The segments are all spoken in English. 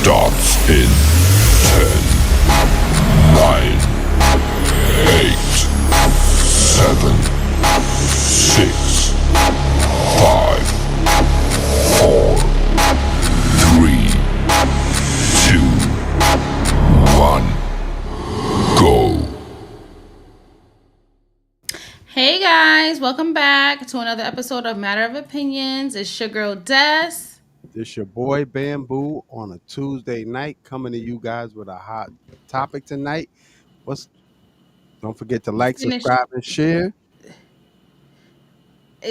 starts in 10, 9, 8, 7, 6, 5, 4, 3, 2, 1, go. Hey guys, welcome back to another episode of Matter of Opinions. It's your girl Des. This your boy Bamboo on a Tuesday night, coming to you guys with a hot topic tonight. What's Don't forget to You like, finished? subscribe, and share.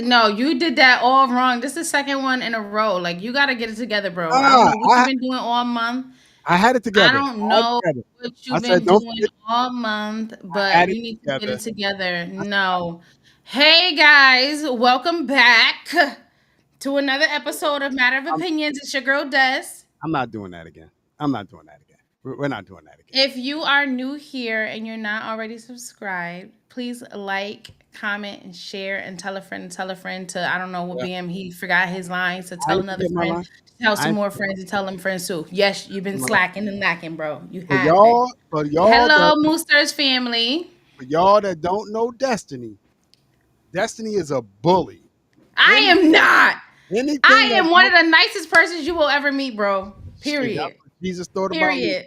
No, you did that all wrong. This is the second one in a row. Like you gotta get it together, bro. I don't Ah, know what you've been doing all month. I had it I together. don't I had it know together. what I you've said, been don't doing forget, all month, I but had it you need to get together. it together. No. Hey guys, welcome back to another episode of Matter of I'm, Opinions. It's your girl Des. I'm not doing that again. I'm not doing that again. We're not doing that again. If you are new here and you're not already subscribed, please like, comment, and share, and tell a friend and tell a friend to, I don't know what Yeah, BM, he forgot his lines, to I tell ain't another forget my friend, line. to tell I some ain't more forget friends, and tell them friends too. Yes, you've been my line. slacking and lacking, bro. You For have been. y'all, for y'all that Hello, Moosters family. for y'all that don't know Destiny, Destiny is a bully. I Any am not. anything I that am one of the nicest persons you will ever meet, bro. shit, that's Period. what Jesus thought about me. Period.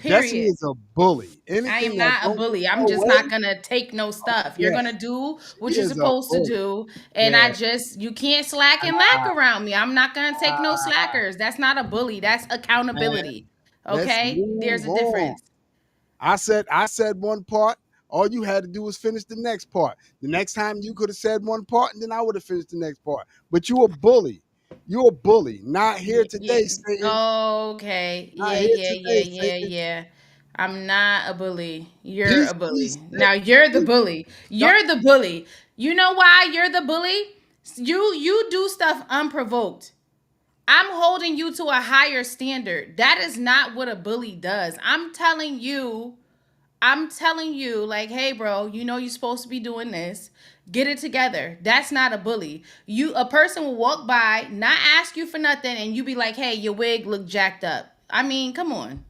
Destiny Period. is a bully. I Anything am that not a don't go bully. I'm her just way, not gonna take no oh stuff. You're yeah, gonna do she what you're is a supposed to bully. do, and Yeah. you can't slack and lack around me. I'm not gonna take no Ah, slackers. That's not a bully. That's man, accountability. let's Okay, there's move a on. difference. I said one part. All you had to do was finish the next part. The next time you could have said one part, and then I would have finished the next part. But you a bully. You a bully. Not here Yeah. today, Satan. Okay. Not Yeah. here Yeah. Yeah. today, Yeah. Satan. Yeah. I'm not a bully. You're Peace, a bully. peace. Now you're the Peace. bully. No, You're the bully. You know why you're the bully? You do stuff unprovoked. I'm holding you to a higher standard. That is not what a bully does. I'm telling you, like, hey, bro, you know you're supposed to be doing this. Get it together. That's not a bully. A person will walk by, not ask you for nothing, and you be like, hey, your wig look jacked up. I mean, come on.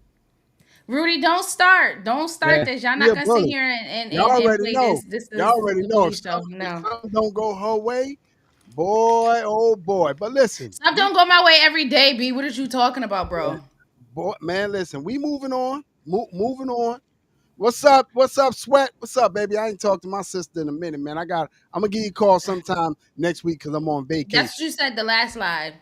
Rudy, don't start. Don't start yeah, this. Y'all he not a gonna sit bully. here and, Y'all and, and already play know. this. This Y'all is already the know. bully If show. if No. something don't go her way, boy, oh boy. But listen, Stuff don't go my way every day, B. What are you talking about, yeah, bro? boy, man, listen. We moving on. Moving on. What's up? What's up, Sweat? What's up, baby? I ain't talked to my sister in a minute, man. I'm gonna give you a call sometime next week because I'm on That's what vacation. you said the last live.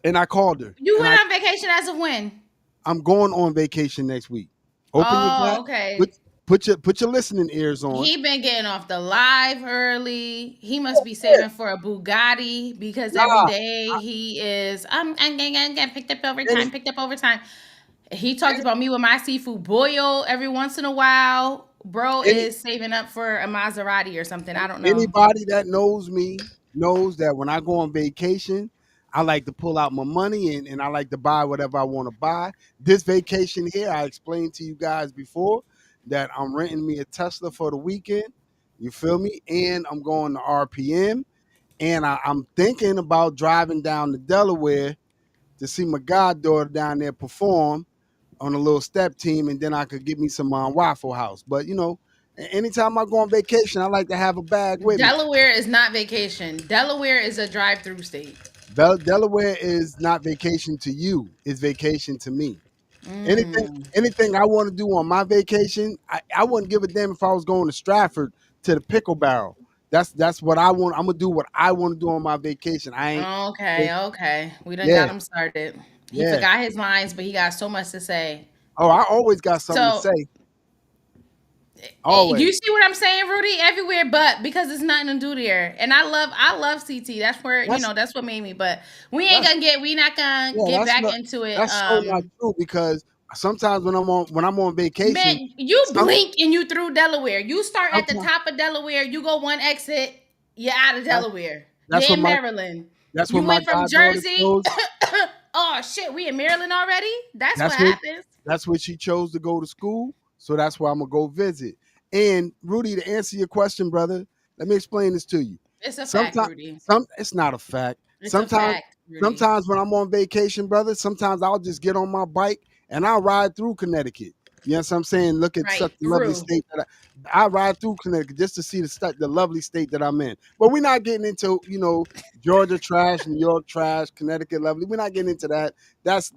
And I called her, You and went on vacation as of when? I'm going on vacation next week. Open your Oh, back, okay. put put your listening ears on. He been getting off the live early. He must be saving for a Bugatti because every Nah, day he is I'm getting picked up any overtime, picked up overtime. He talked about me with my seafood boil every once in a while. Bro any is saving up for a Maserati or something. I don't know. anybody that knows me knows that when I go on vacation, I like to pull out my money and I like to buy whatever I want to buy. This vacation here, I explained to you guys before that I'm renting me a Tesla for the weekend. You feel me? And I'm going to RPM. And I'm thinking about driving down to Delaware to see my goddaughter down there perform on a little step team, and then I could get me some Waffle House. But anytime I go on vacation, I like to have a bag with me. Delaware is not vacation. Delaware is a drive-through state. Delaware is not vacation to you; it's vacation to me. Anything, Mm. anything I want to do on my vacation, I wouldn't give a damn if I was going to Stratford to the Pickle Barrel. That's what I want. I'm gonna do what I want to do on my vacation. I ain't. Okay, okay. We done Yeah, got him started. He yeah. forgot his lines, but he got so much to say. Oh, I always got something to So say. you Always. see what I'm saying, Rudy? Everywhere but because it's nothing to do there. And I love CT. That's where, That's that's what made me. But that's we not gonna yeah. get back into it. That's so not true because sometimes when I'm on vacation, Man, you some blink and you through Delaware. You start at the sometimes top of Delaware, you go one exit, you're out of that's Delaware. that's You're what in my Maryland. that's what You my went from goddaughter Jersey. chose. Oh shit, we in Maryland already? That's what That's what happens. that's what she chose to go to school. So that's where I'm gonna go visit. And Rudy, to answer your question, brother, let me explain this to you. It's a fact, Sometimes Rudy. it's not a fact. It's a Sometimes fact. Rudy. sometimes when I'm on vacation, brother, sometimes I'll just get on my bike and I'll ride through Connecticut. You know what I'm saying? Look at Right such a lovely through. state that I ride through Connecticut just to see the lovely state that I'm in. But we're not getting into, Georgia trash, New York trash, Connecticut lovely. We're not getting into that.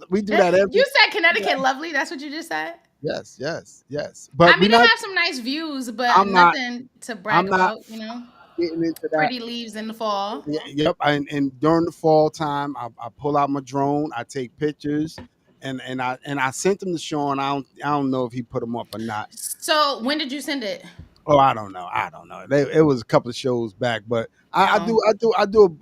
We do that every. You said Connecticut lovely. That's what you just said. Yes, yes, yes. But I we mean, it not. has some nice views, but I'm not. nothing to I'm brag not about. You know, getting into that. pretty leaves in the fall. Yep. And during the fall time, I pull out my drone. I take pictures, and I sent them to Sean. I don't know if he put them up or not. So when did you send it? Oh, I don't know. I don't know. It was a couple of shows back, but I Oh, do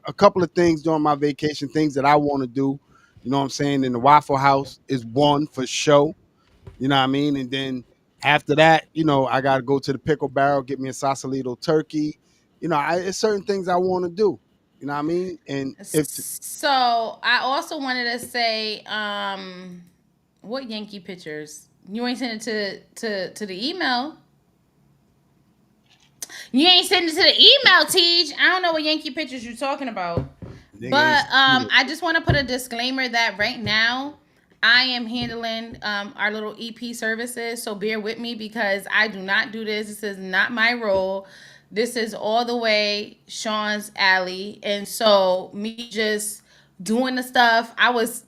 a couple of things during my vacation, things that I want to do. You know what I'm saying? And the Waffle House is one for show. You know what I mean? And then after that, I got to go to the Pickle Barrel, get me a Sausalito turkey. It's certain things I want to do. You know what I mean? And if so I also wanted to say, what Yankee pictures? You ain't sent it to the email. You ain't sent it to the email, Tej. I don't know what Yankee pictures you're talking about. nigga ain't But see it. I just want to put a disclaimer that right now I am handling our little EP services. So bear with me because I do not do this. This is not my role. This is all the way Sean's alley. And so me just doing the stuff, I was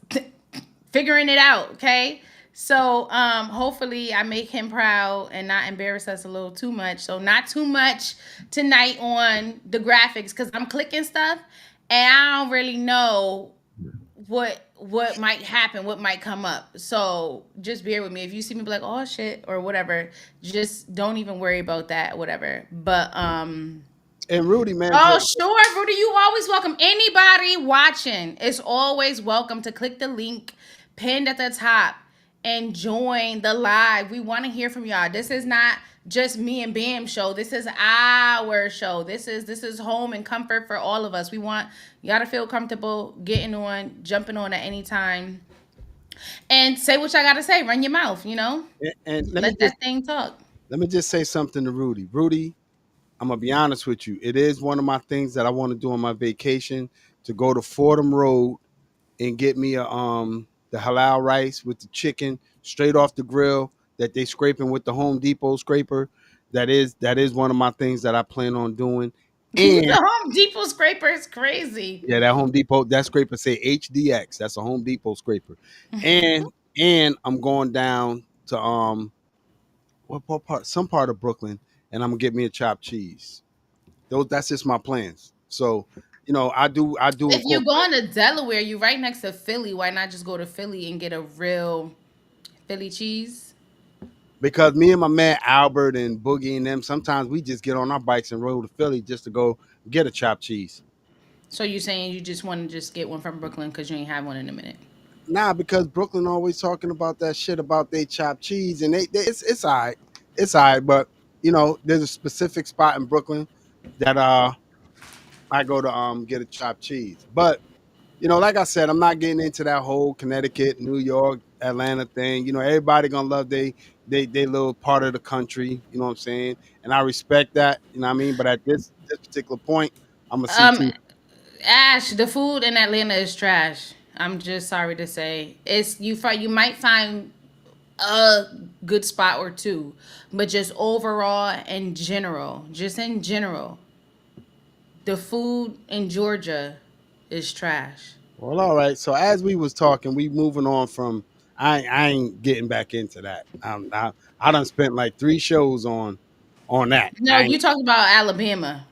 figuring it out, okay? So hopefully I make him proud and not embarrass us a little too much. So not too much tonight on the graphics because I'm clicking stuff and I don't really know what might happen, what might come up. So just bear with me. If you see me be like, oh shit, or whatever, just don't even worry about that, whatever. But And Rudy, man, oh, sure, Rudy, you always welcome. Anybody watching is always welcome to click the link pinned at the top and join the live. We want to hear from y'all. This is not just me and Bam show. This is our show. This is home and comfort for all of us. We want y'all to feel comfortable getting on, jumping on at any time, and say what y'all gotta say. Run your mouth, and let me Let just that thing talk. say something to Rudy. Rudy, I'm gonna be honest with you. It is one of my things that I want to do on my vacation to go to Fordham Road and get me the halal rice with the chicken straight off the grill that they scraping with the Home Depot scraper. That is one of my things that I plan on doing. And The Home Depot scraper is crazy. yeah, that Home Depot that scraper say HDX. That's a Home Depot scraper. And I'm going down to what part? Some part of Brooklyn, and I'm gonna get me a chopped cheese. That's just my plans. So, I do If you're incorporate going to Delaware, you're right next to Philly. Why not just go to Philly and get a real Philly cheese? because me and my man Albert and Boogie and them sometimes we just get on our bikes and roll to Philly just to go get a chopped cheese. So you're saying you just want to just get one from Brooklyn because you ain't had one in a minute? Nah, because Brooklyn always talking about that shit about they chopped cheese and it's all right. It's all right, but there's a specific spot in Brooklyn that I go to get a chopped cheese. But like I said, I'm not getting into that whole Connecticut, New York, Atlanta thing. Everybody gonna love they little part of the country. You know what I'm saying? And I respect that. You know what I mean? But at this particular point, I'm gonna see Um, to Ash, the food in Atlanta is trash. I'm just sorry to say, you might find a good spot or two, but just overall in general, the food in Georgia is trash. well, all right. So as we was talking, we moving on from. I ain't getting back into that. I done spent like 3 shows on that. No, you talking about Alabama.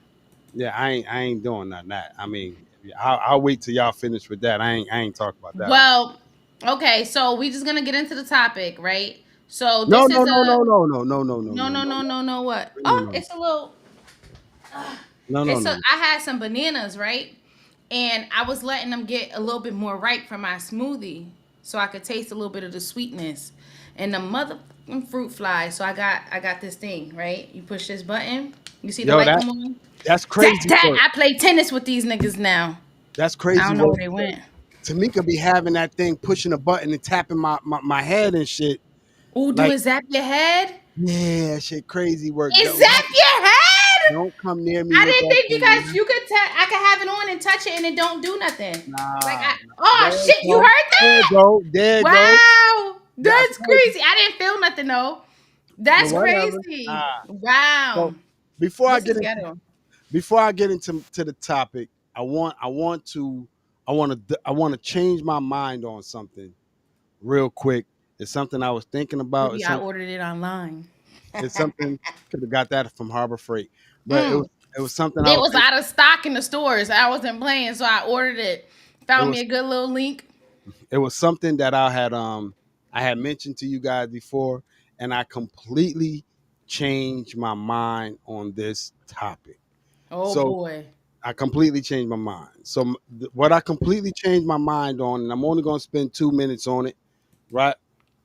Yeah, I ain't doing none of that. I mean, I'll wait till y'all finish with that. I ain't talking about that one. Well, okay, so we just gonna get into the topic, right? So No, this no, is no, a no, no, no, no, no, no, no, no, no, no, no, no, no. What? no, Oh, no, it's a little. no, no, It's a. no. I had some bananas, right? And I was letting them get a little bit more ripe for my smoothie, so I could taste a little bit of the sweetness. And the motherfucking fruit flies. So I got this thing, right? You push this button. You see the Yo, light that come on. that's That crazy that work. I play tennis with these niggas now. That's I crazy don't know work. where they went. Tamika be having that thing pushing a button and tapping my head and shit. Ooh, do Like, it zap your head? yeah, shit, crazy work. It zap your head? Don't come near me I with didn't that think thing, because man. you could tell I could have it on and touch it and it don't do nothing. Like Nah, I nah. oh There it shit, you go. heard There it that? go. There it go. Wow. Yeah, I That's told you. crazy. I didn't feel nothing though. But That's whatever. crazy. Nah. Wow. So before I This get is into ghetto. before I get into to the topic, I want to change my mind on something real quick. It's something I was thinking about. Maybe I ordered it online. It's something could have got that from Harbor Freight, but Mm. it was something I It was was thinking. out of stock in the stores. I wasn't playing, so I ordered it. It Found me was a good little link. it was something that I had mentioned to you guys before, and I completely changed my mind on this topic. Oh So boy. I completely changed my mind. So what I completely changed my mind on, and I'm only going to spend 2 minutes on it, right?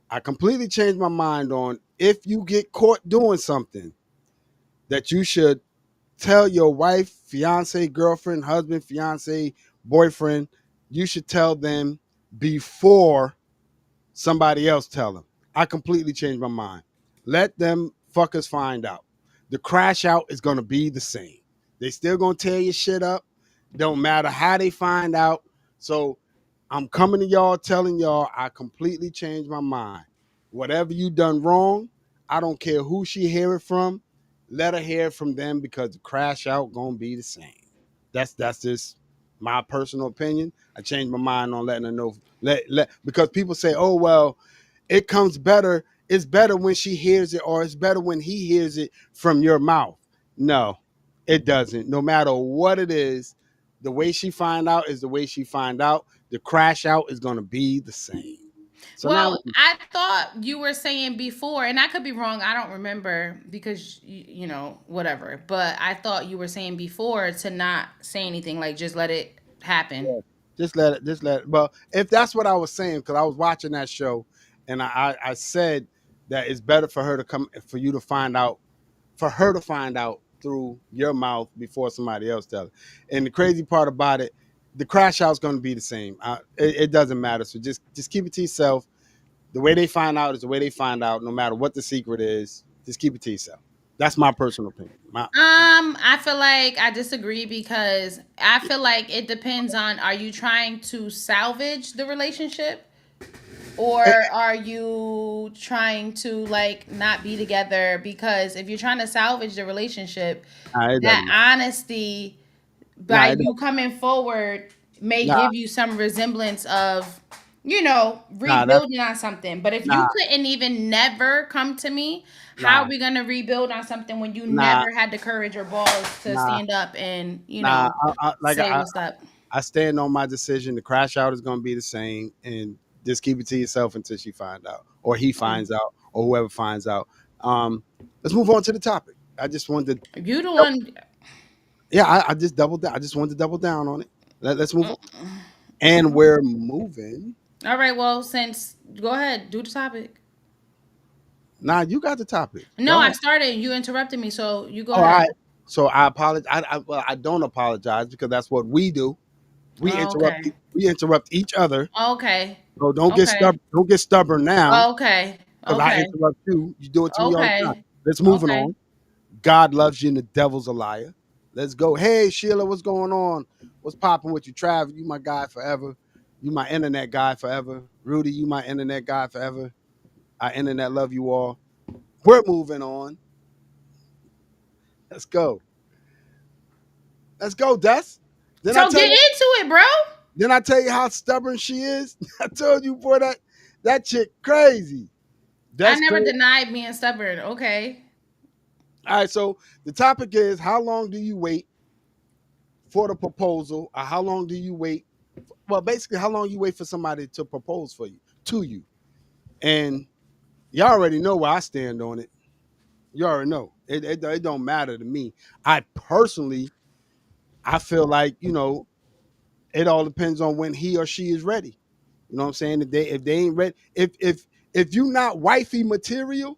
I completely changed my mind on if you get caught doing something that you should tell your wife, fiance, girlfriend, husband, fiance, boyfriend, you should tell them before somebody else tell them. I completely changed my mind. Let them fuckers find out. The crash out is gonna be the same. They still gonna tear your shit up. Don't matter how they find out. So I'm coming to y'all telling y'all I completely changed my mind. Whatever you done wrong, I don't care who she hear it from. Let her hear it from them because the crash out gonna be the same. That's just my personal opinion. I changed my mind on letting her know. Let because people say, oh well, it comes better. It's better when she hears it, or it's better when he hears it from your mouth. No, it doesn't. No matter what it is, the way she find out is the way she find out. The crash out is gonna be the same. So now, Well, I thought you were saying before, and I could be wrong. I don't remember because you know whatever. But I thought you were saying before to not say anything, like just let it happen. yeah, just let it. Just let it. Well, if that's what I was saying, because I was watching that show, and I said that it's better for her to come for you to find out for her to find out through your mouth before somebody else tells it. And the crazy part about it, the crash out's going to be the same. It doesn't matter. So just keep it to yourself. The way they find out is the way they find out. No matter what the secret is, just keep it to yourself. That's my personal opinion. I feel like I disagree because I feel like it depends on are you trying to salvage the relationship or It, are you trying to like not be together? Because if you're trying to salvage the relationship, nah, it that doesn't matter. honesty Nah, by you coming forward may nah, give you some resemblance of nah, that's rebuilding on something. But if you nah, couldn't even never come to me, how are nah, we going to rebuild on something when you nah, never had the courage or balls to nah, stand up and nah. Like say what's up? I stand on my decision. The crash out is going to be the same, and just keep it to yourself until she finds out, or he Mm. finds out, or whoever finds out. Um, let's move on to the topic. I just wanted to, You the one. yeah, I just doubled down. I just wanted to double down on it. Let's move on, Mm. and we're moving. All right, well, since go ahead, do the topic. Nah, you got the topic. No, Go I ahead. started. You interrupted me, so you go All ahead. right. So I apologize. Well, I don't apologize because that's what we do. Okay. We interrupt each other. Okay. So don't get Okay. stubborn. Don't get stubborn now Okay. because I Okay. interrupt you. You do it to me all the time. Okay. Let's move Okay. on. God loves you and the devil's a liar. Let's go. Hey Sheila, what's going on? What's popping with you? Trav, you my guy forever. You my internet guy forever. Rudy, you my internet guy forever. I internet love you all. We're moving on. Let's go. Let's go, Des. Then I So tell get you. into it, bro. Then I tell you how stubborn she is. I told you, boy, that chick crazy. I That's never crazy. denied being stubborn. Okay. All right, so the topic is how long do you wait for the proposal, or how long do you wait? Well, basically, how long you wait for somebody to propose for you to you, and you already know where I stand on it. You already know it don't matter to me. I personally, I feel like it all depends on when he or she is ready. You know what I'm saying? If they ain't ready, if you not wifey material,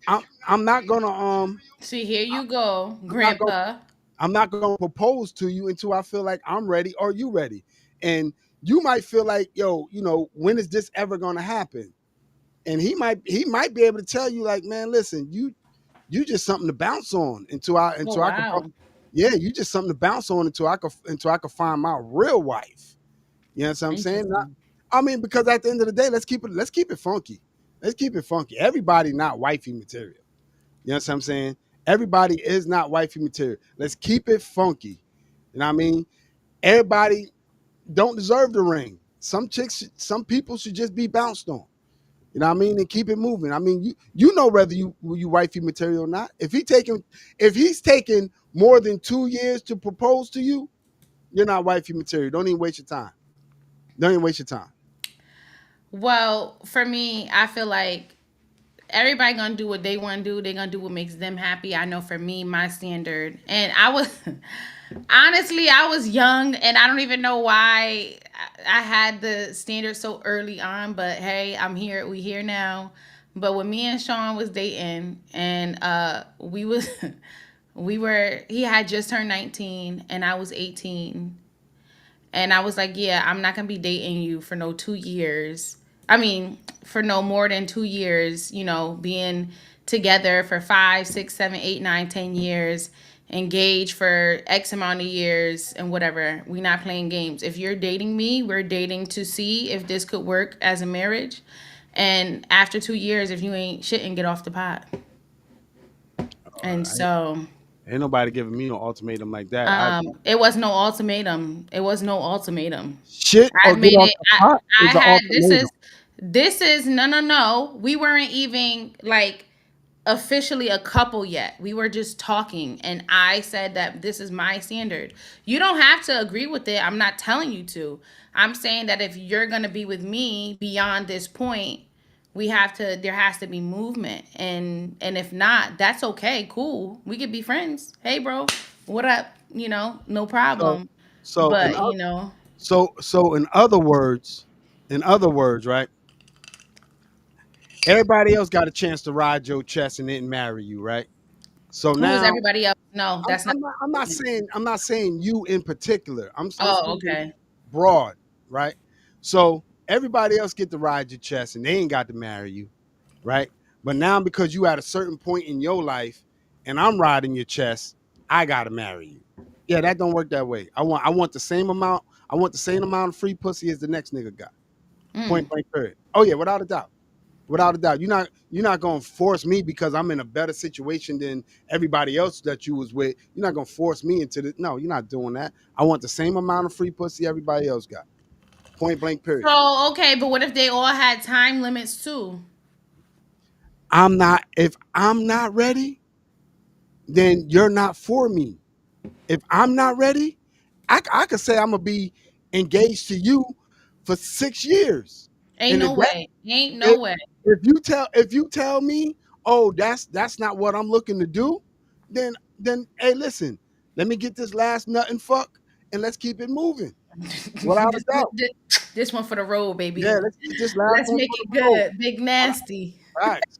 I'm not gonna See, here you go, I'm not gonna Grandpa. I'm not gonna propose to you until I feel like I'm ready or you ready. And you might feel like, yo, when is this ever gonna happen? And he might be able to tell you, like, man, listen, you just something to bounce on Oh until I can wow. Yeah, you just something to bounce on until I could find my real wife. You know what I'm saying? Interesting. I mean, because at the end of the day, let's keep it funky. Let's keep it funky. Everybody not wifey material. You know what I'm saying? Everybody is not wifey material. Let's keep it funky. You know what I mean? Everybody don't deserve the ring. Some people should just be bounced on. You know what I mean? And keep it moving. I mean, you know whether you wifey material or not. If he's taking more than 2 years to propose to you, you're not wifey material. Don't even waste your time. Don't even waste your time. Well, for me, I feel like everybody gonna do what they want to do. They gonna do what makes them happy. I know for me, my standard, and I was honestly, I was young, and I don't even know why I had the standard so early on. But hey, I'm here. We here now. But when me and Sean was dating, and we was we were he had just turned 19, and I was 18, and I was like, yeah, I'm not gonna be dating you for no 2 years. I mean, for no more than 2 years, being together for 5, 6, 7, 8, 9, 10 years, engaged for X amount of years and whatever. We not playing games. If you're dating me, we're dating to see if this could work as a marriage. And after 2 years, if you ain't shitting, get off the pot. And I, so ain't nobody giving me no ultimatum like that. I it was no ultimatum. It was no ultimatum. shit I or get made off it. the I pot I is an had ultimatum. this is no, no, no. We weren't even like officially a couple yet. We were just talking, and I said that this is my standard. You don't have to agree with it. I'm not telling you to. I'm saying that if you're gonna be with me beyond this point, we have to. There has to be movement, and if not, that's okay. Cool. We could be friends. Hey, bro, what up? No So problem. so in But oth- so in other words, right? Everybody else got a chance to ride your chest and didn't marry you, right? So who's now everybody else? No, I'm, that's not. I'm not I'm not saying you in particular. I'm Oh, speaking okay. broad, right? So everybody else get to ride your chest and they ain't got to marry you, right? But now because you at a certain point in your life and I'm riding your chest, I gotta marry you. Yeah, that don't work that way. I want the same amount. I want the same amount of free pussy as the next nigga got. Point Mm. blank period. Oh yeah, without a doubt. Without a doubt. You're not gonna force me because I'm in a better situation than everybody else that you was with. You're not gonna force me into the no, you're not doing that. I want the same amount of free pussy everybody else got. Point blank period. So okay, but what if they all had time limits too? If I'm not ready, then you're not for me. If I'm not ready, I could say I'm gonna be engaged to you for 6 years. Ain't And no way. Ain't if, no way. if you tell me, oh, that's not what I'm looking to do, then hey, listen, let me get this last nut and fuck, and let's keep it moving. Without a this, doubt. this, this one for the road, Yeah, baby. let's get this last Let's one make for the it road. good. Big nasty. Facts.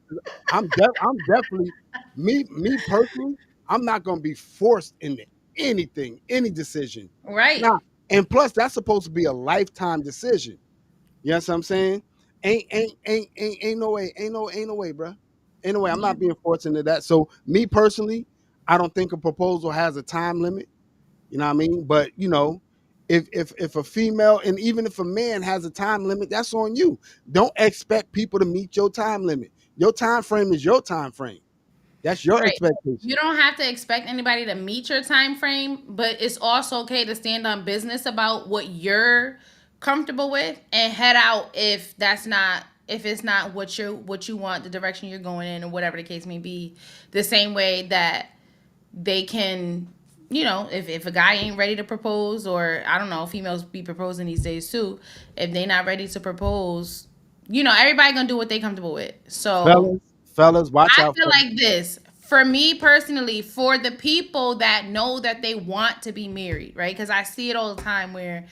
I'm definitely me personally. I'm not gonna be forced into anything, any decision. Right. Now, and plus, that's supposed to be a lifetime decision. You know what I'm saying? Ain't no way, ain't no way, bro. Ain't no way. I'm Yeah. not being forced into that. So me personally, I don't think a proposal has a time limit. You know what I mean? But if a female and even if a man has a time limit, that's on you. Don't expect people to meet your time limit. Your time frame is your time frame. That's your Right. expectation. You don't have to expect anybody to meet your time frame, but it's also okay to stand on business about what you're comfortable with and head out if it's not what you want, the direction you're going in, or whatever the case may be. The same way that they can, if a guy ain't ready to propose, or I don't know, females be proposing these days too. If they not ready to propose, everybody gonna do what they comfortable with. So Fellas, watch I out feel for like this. For me personally, for the people that know that they want to be married, right? Because I see it all the time where,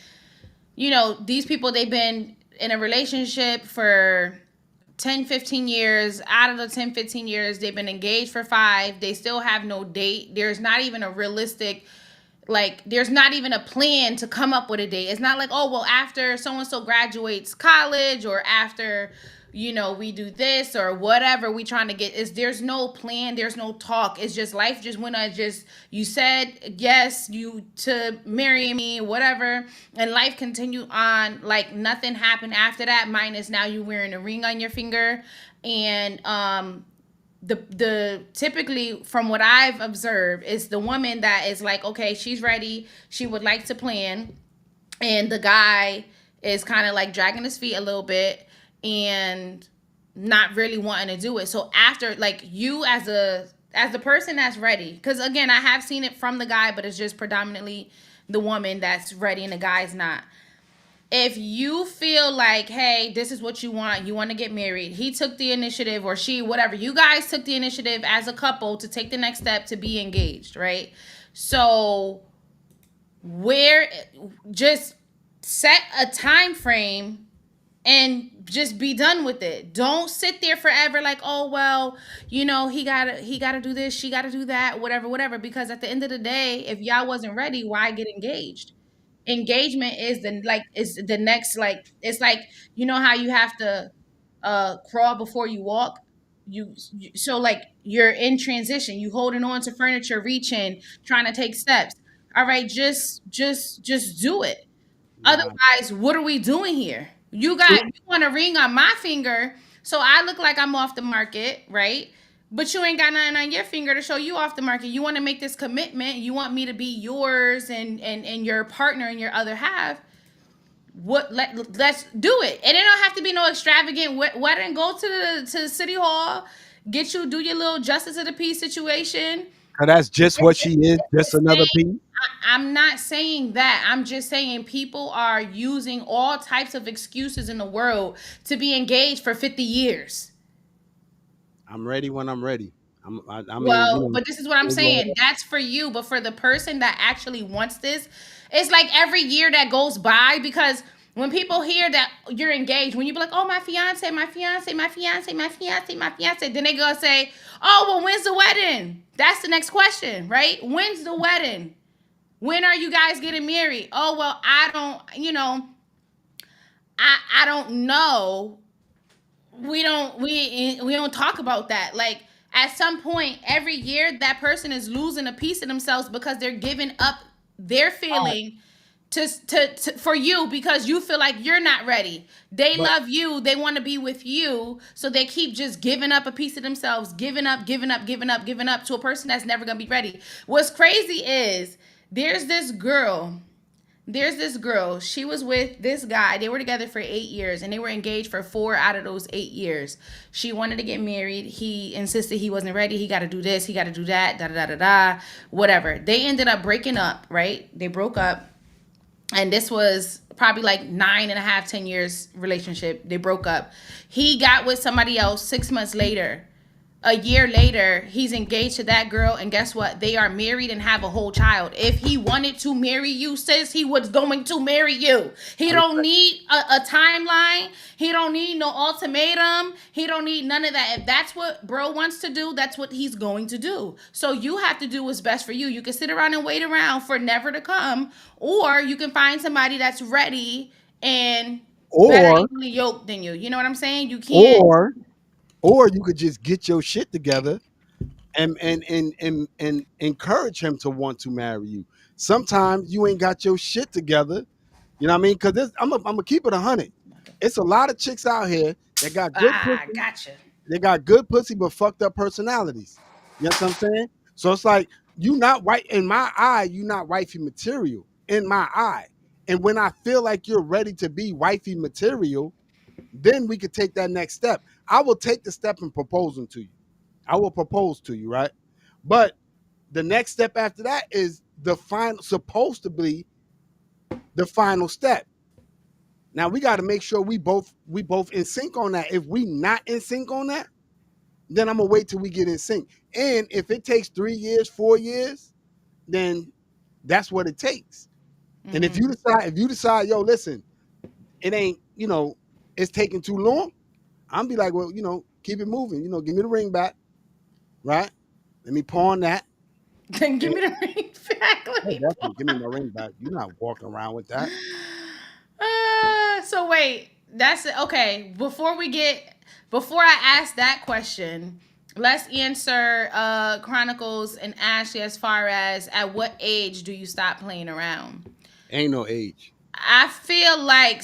these people, they've been in a relationship for 10, 15 years. Out of the 10, 15 years, they've been engaged for 5. They still have no date. There's not even a realistic, like, there's not even a plan to come up with a date. It's not like, oh, well, after so and so graduates college, or after, we do this or whatever we trying to get. Is There's no plan, there's no talk. It's just life just went on. Just you said yes, you to marry me, whatever, and life continued on like nothing happened after that. Minus now you wearing a ring on your finger, and the typically from what I've observed is the woman that is like, okay, she's ready, she would like to plan, and the guy is kind of like dragging his feet a little bit and not really wanting to do it. So after, like, you as the person that's ready, because again, I have seen it from the guy, but it's just predominantly the woman that's ready and the guy's not. If you feel like, hey, this is what you want to get married, he took the initiative, or she, whatever, you guys took the initiative as a couple to take the next step to be engaged, right? So where just set a time frame and just be done with it. Don't sit there forever like, oh well, he gotta do this, she gotta do that, whatever, whatever. Because at the end of the day, if y'all wasn't ready, why get engaged? Engagement is the next, like, it's like, how you have to crawl before you walk. So like you're in transition, you holding on to furniture, reaching, trying to take steps. All right, just do it. Nah. Otherwise, what are we doing here? You want a ring on my finger, so I look like I'm off the market, right? But you ain't got nothing on your finger to show you off the market. You want to make this commitment. You want me to be yours and your partner and your other half. Let's do it. And it don't have to be no extravagant wedding. Go to the city hall, do your little justice of the peace situation. 'Cause that's just what she is, just It's another piece. I'm not saying that. I'm just saying people are using all types of excuses in the world to be engaged for 50 years. I'm ready when I'm ready. I mean, Well, but this is what I'm saying. That's for you, but for the person that actually wants this, it's like every year that goes by, because when people hear that you're engaged, when you be like, "Oh, my fiance, my fiance, my fiance, my fiance, my fiance," then they go say, "Oh, well, when's the wedding?" That's the next question, right? When's the wedding? When are you guys getting married? Oh, well, I don't, I don't know. We don't talk about that. Like, at some point every year, that person is losing a piece of themselves because they're giving up their feeling to for you, because you feel like you're not ready. They but love you, they want to be with you, so they keep just giving up a piece of themselves, giving up, giving up, giving up, giving up to a person that's never going to be ready. What's crazy is there's this girl there's this girl. She was with this guy. They were together for 8 years, and they were engaged for 4 out of those 8 years. She wanted to get married. He insisted he wasn't ready. He got to do this. He got to do that. Da da da da da. Whatever. They ended up breaking up. Right? They broke up, and this was probably like 9.5, 10 years relationship. They broke up. He got with somebody else 6 months later. A year later, he's engaged to that girl, and guess what? They are married and have a whole child. If he wanted to marry you, sis, he was going to marry you. He don't need a timeline. He don't need no ultimatum. He don't need none of that. If that's what bro wants to do, that's what he's going to do. So you have to do what's best for you. You can sit around and wait around for never to come, or you can find somebody that's ready and better or equally yoked than you. You know what I'm saying? You can't. or or you could just get your shit together and encourage him to want to marry you. Sometimes you ain't got your shit together. You know what I mean? Because I'm gonna keep it 100. It's a lot of chicks out here that got good Ah, pussy. gotcha. They got good pussy but fucked up personalities. You know what I'm saying? So it's like you not right in my eye. You not wifey material in my eye. And when I feel like you're ready to be wifey material, then we could take that next step. I will take the step in proposing to you. I will propose to you, right? But the next step after that is the final, supposed to be the final step. Now we got to make sure we both in sync on that. If we not in sync on that, then I'm gonna wait till we get in sync. And if it takes 3 years, 4 years, then that's what it takes. And if you Mm-hmm. decide, yo, listen, it ain't, it's taking too long, I'm be like, well, keep it moving. Give me the ring back, right? Let me pawn that. Then give And me the ring back. Let oh, me definitely give me my ring back. You're not walking around with that. So wait, that's okay. Before we get before I ask that question, let's answer Chronicles and Ashley as far as at what age do you stop playing around? Ain't no age. I feel like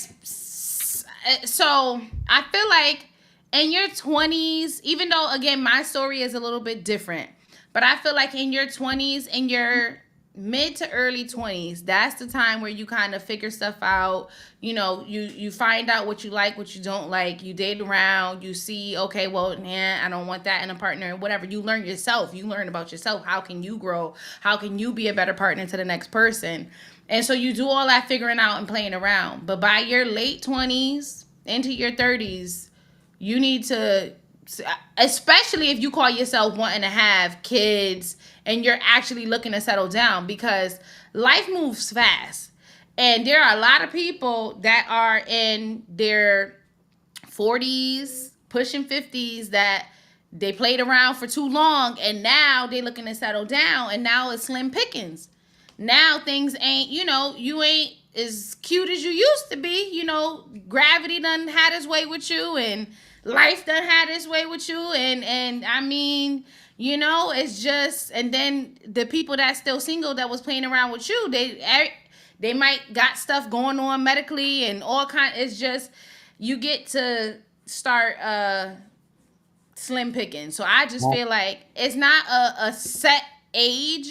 so I feel like in your 20s, even though again my story is a little bit different, but I feel like in your 20s, in your mid to early 20s, that's the time where you kind of figure stuff out. You know, you find out what you like, what you don't like. You date around, you see, okay, well, I don't want that in a partner, whatever. You learn yourself. You learn about yourself. How can you grow? How can you be a better partner to the next person? And so you do all that figuring out and playing around. But by your late 20s into your 30s, you need to, especially if you call yourself wanting to have kids and you're actually looking to settle down, because life moves fast. And there are a lot of people that are in their 40s, pushing 50s, that they played around for too long and now they looking to settle down, and now it's slim pickings. Now things ain't, you ain't as cute as you used to be. Gravity done had its way with you, and life done had its way with you, and I mean, it's just, and then the people that still single that was playing around with you, they might got stuff going on medically and all kind. It's just, you get to start slim picking. So I just Well, feel like it's not a set age,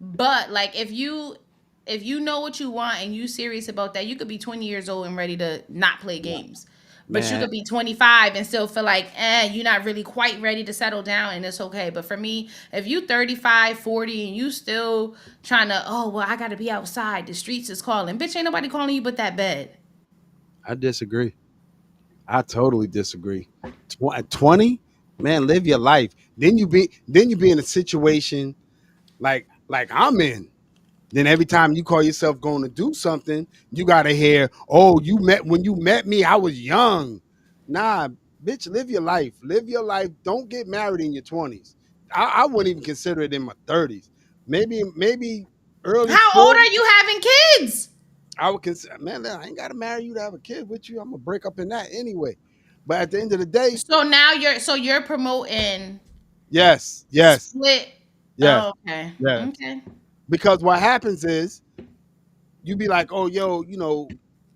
but like if you know what you want and you serious about that, you could be 20 years old and ready to not play games. But you man, could be 25 and still feel like, you're not really quite ready to settle down, and it's okay. But for me, if you 35, 40 and you still trying to, oh, well, I got to be outside. The streets is calling. Bitch, ain't nobody calling you but that bed. I disagree. I totally disagree. 20, man, live your life. Then you be in a situation like I'm in. Then every time you call yourself going to do something, you gotta hear, "Oh, when you met me, I was young." Nah, bitch, live your life. Live your life. Don't get married in your 20s. I wouldn't even consider it in my 30s. Maybe early How old are 40s. you having kids? I would consider, man, I ain't gotta marry you to have a kid with you. I'm gonna break up in that anyway. But at the end of the day, So now you're promoting yes, yes, split. yes, Oh, okay. yes. Okay. Because what happens is you be like, oh, yo,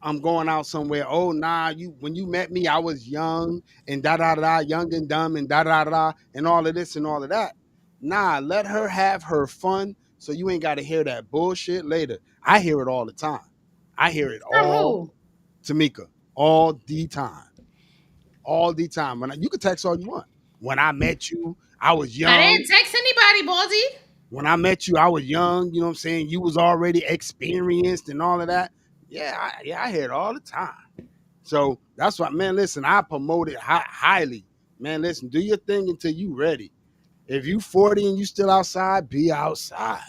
I'm going out somewhere. Oh, nah, when you met me, I was young and da da da, young and dumb and da da da, and all of this and all of that. Nah, let her have her fun, so you ain't got to hear that bullshit later. I hear it all the time. I hear it From all, who? Tamika, all the time, all the time. You can text all you want. When I met you, I was I young. didn't text anybody, Baldy. When I met you, I was young. You know what I'm saying? You was already experienced and all of that. Yeah, I hear it all the time. So that's why, man. Listen, I promote it highly, man. Listen, do your thing until you ready. If you 40 and you still outside, be outside.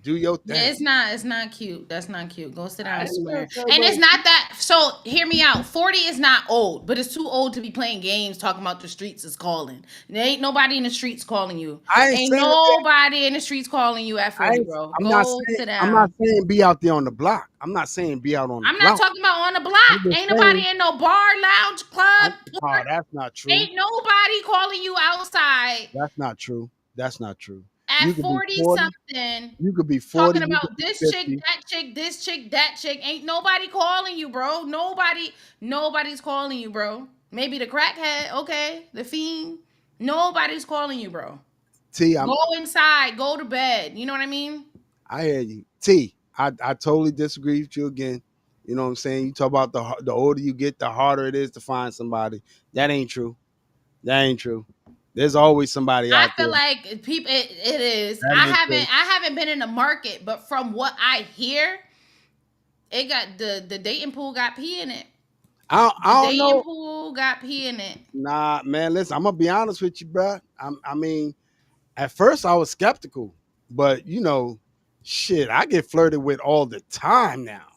Do your Yeah, thing. it's not cute. That's not cute. Go sit I down ain't gonna somewhere. tell And it's everybody. not that. So hear me out. 40 is not old, but it's too old to be playing games talking about the streets is calling. There ain't nobody in the streets calling you. I ain't Ain't saying. nobody in the streets calling you at I 40, ain't, bro. I'm not Go saying. sit I'm not down. saying be out there on the block. I'm not saying be out on the I'm not block. talking about on the I'm block. just Ain't saying. nobody in no bar, lounge, club, Oh, porn. that's not true. Ain't nobody calling you outside That's not true. That's not true. at You could be 40 40. something You could be 40. talking You could about be this chick, 50. that chick, this chick, that chick. Ain't nobody calling you, bro. Nobody's calling you, bro. Maybe the crackhead, okay, the fiend. Nobody's calling you, bro. T, Go inside, go to bed. You know what I mean? I hear you. I totally disagree with you again. You know what I'm saying? You talk about the older you get, the harder it is to find somebody. That ain't true. That ain't true. There's always somebody I out feel there. like people. It is. That I ain't true. haven't. I haven't been in the market, but from what I hear, it got the dating pool got pee in it. The I don't dating know. pool got pee in it. Nah, man. Listen, I'm gonna be honest with you, bro. I mean, at first I was skeptical, but shit, I get flirted with all the time now.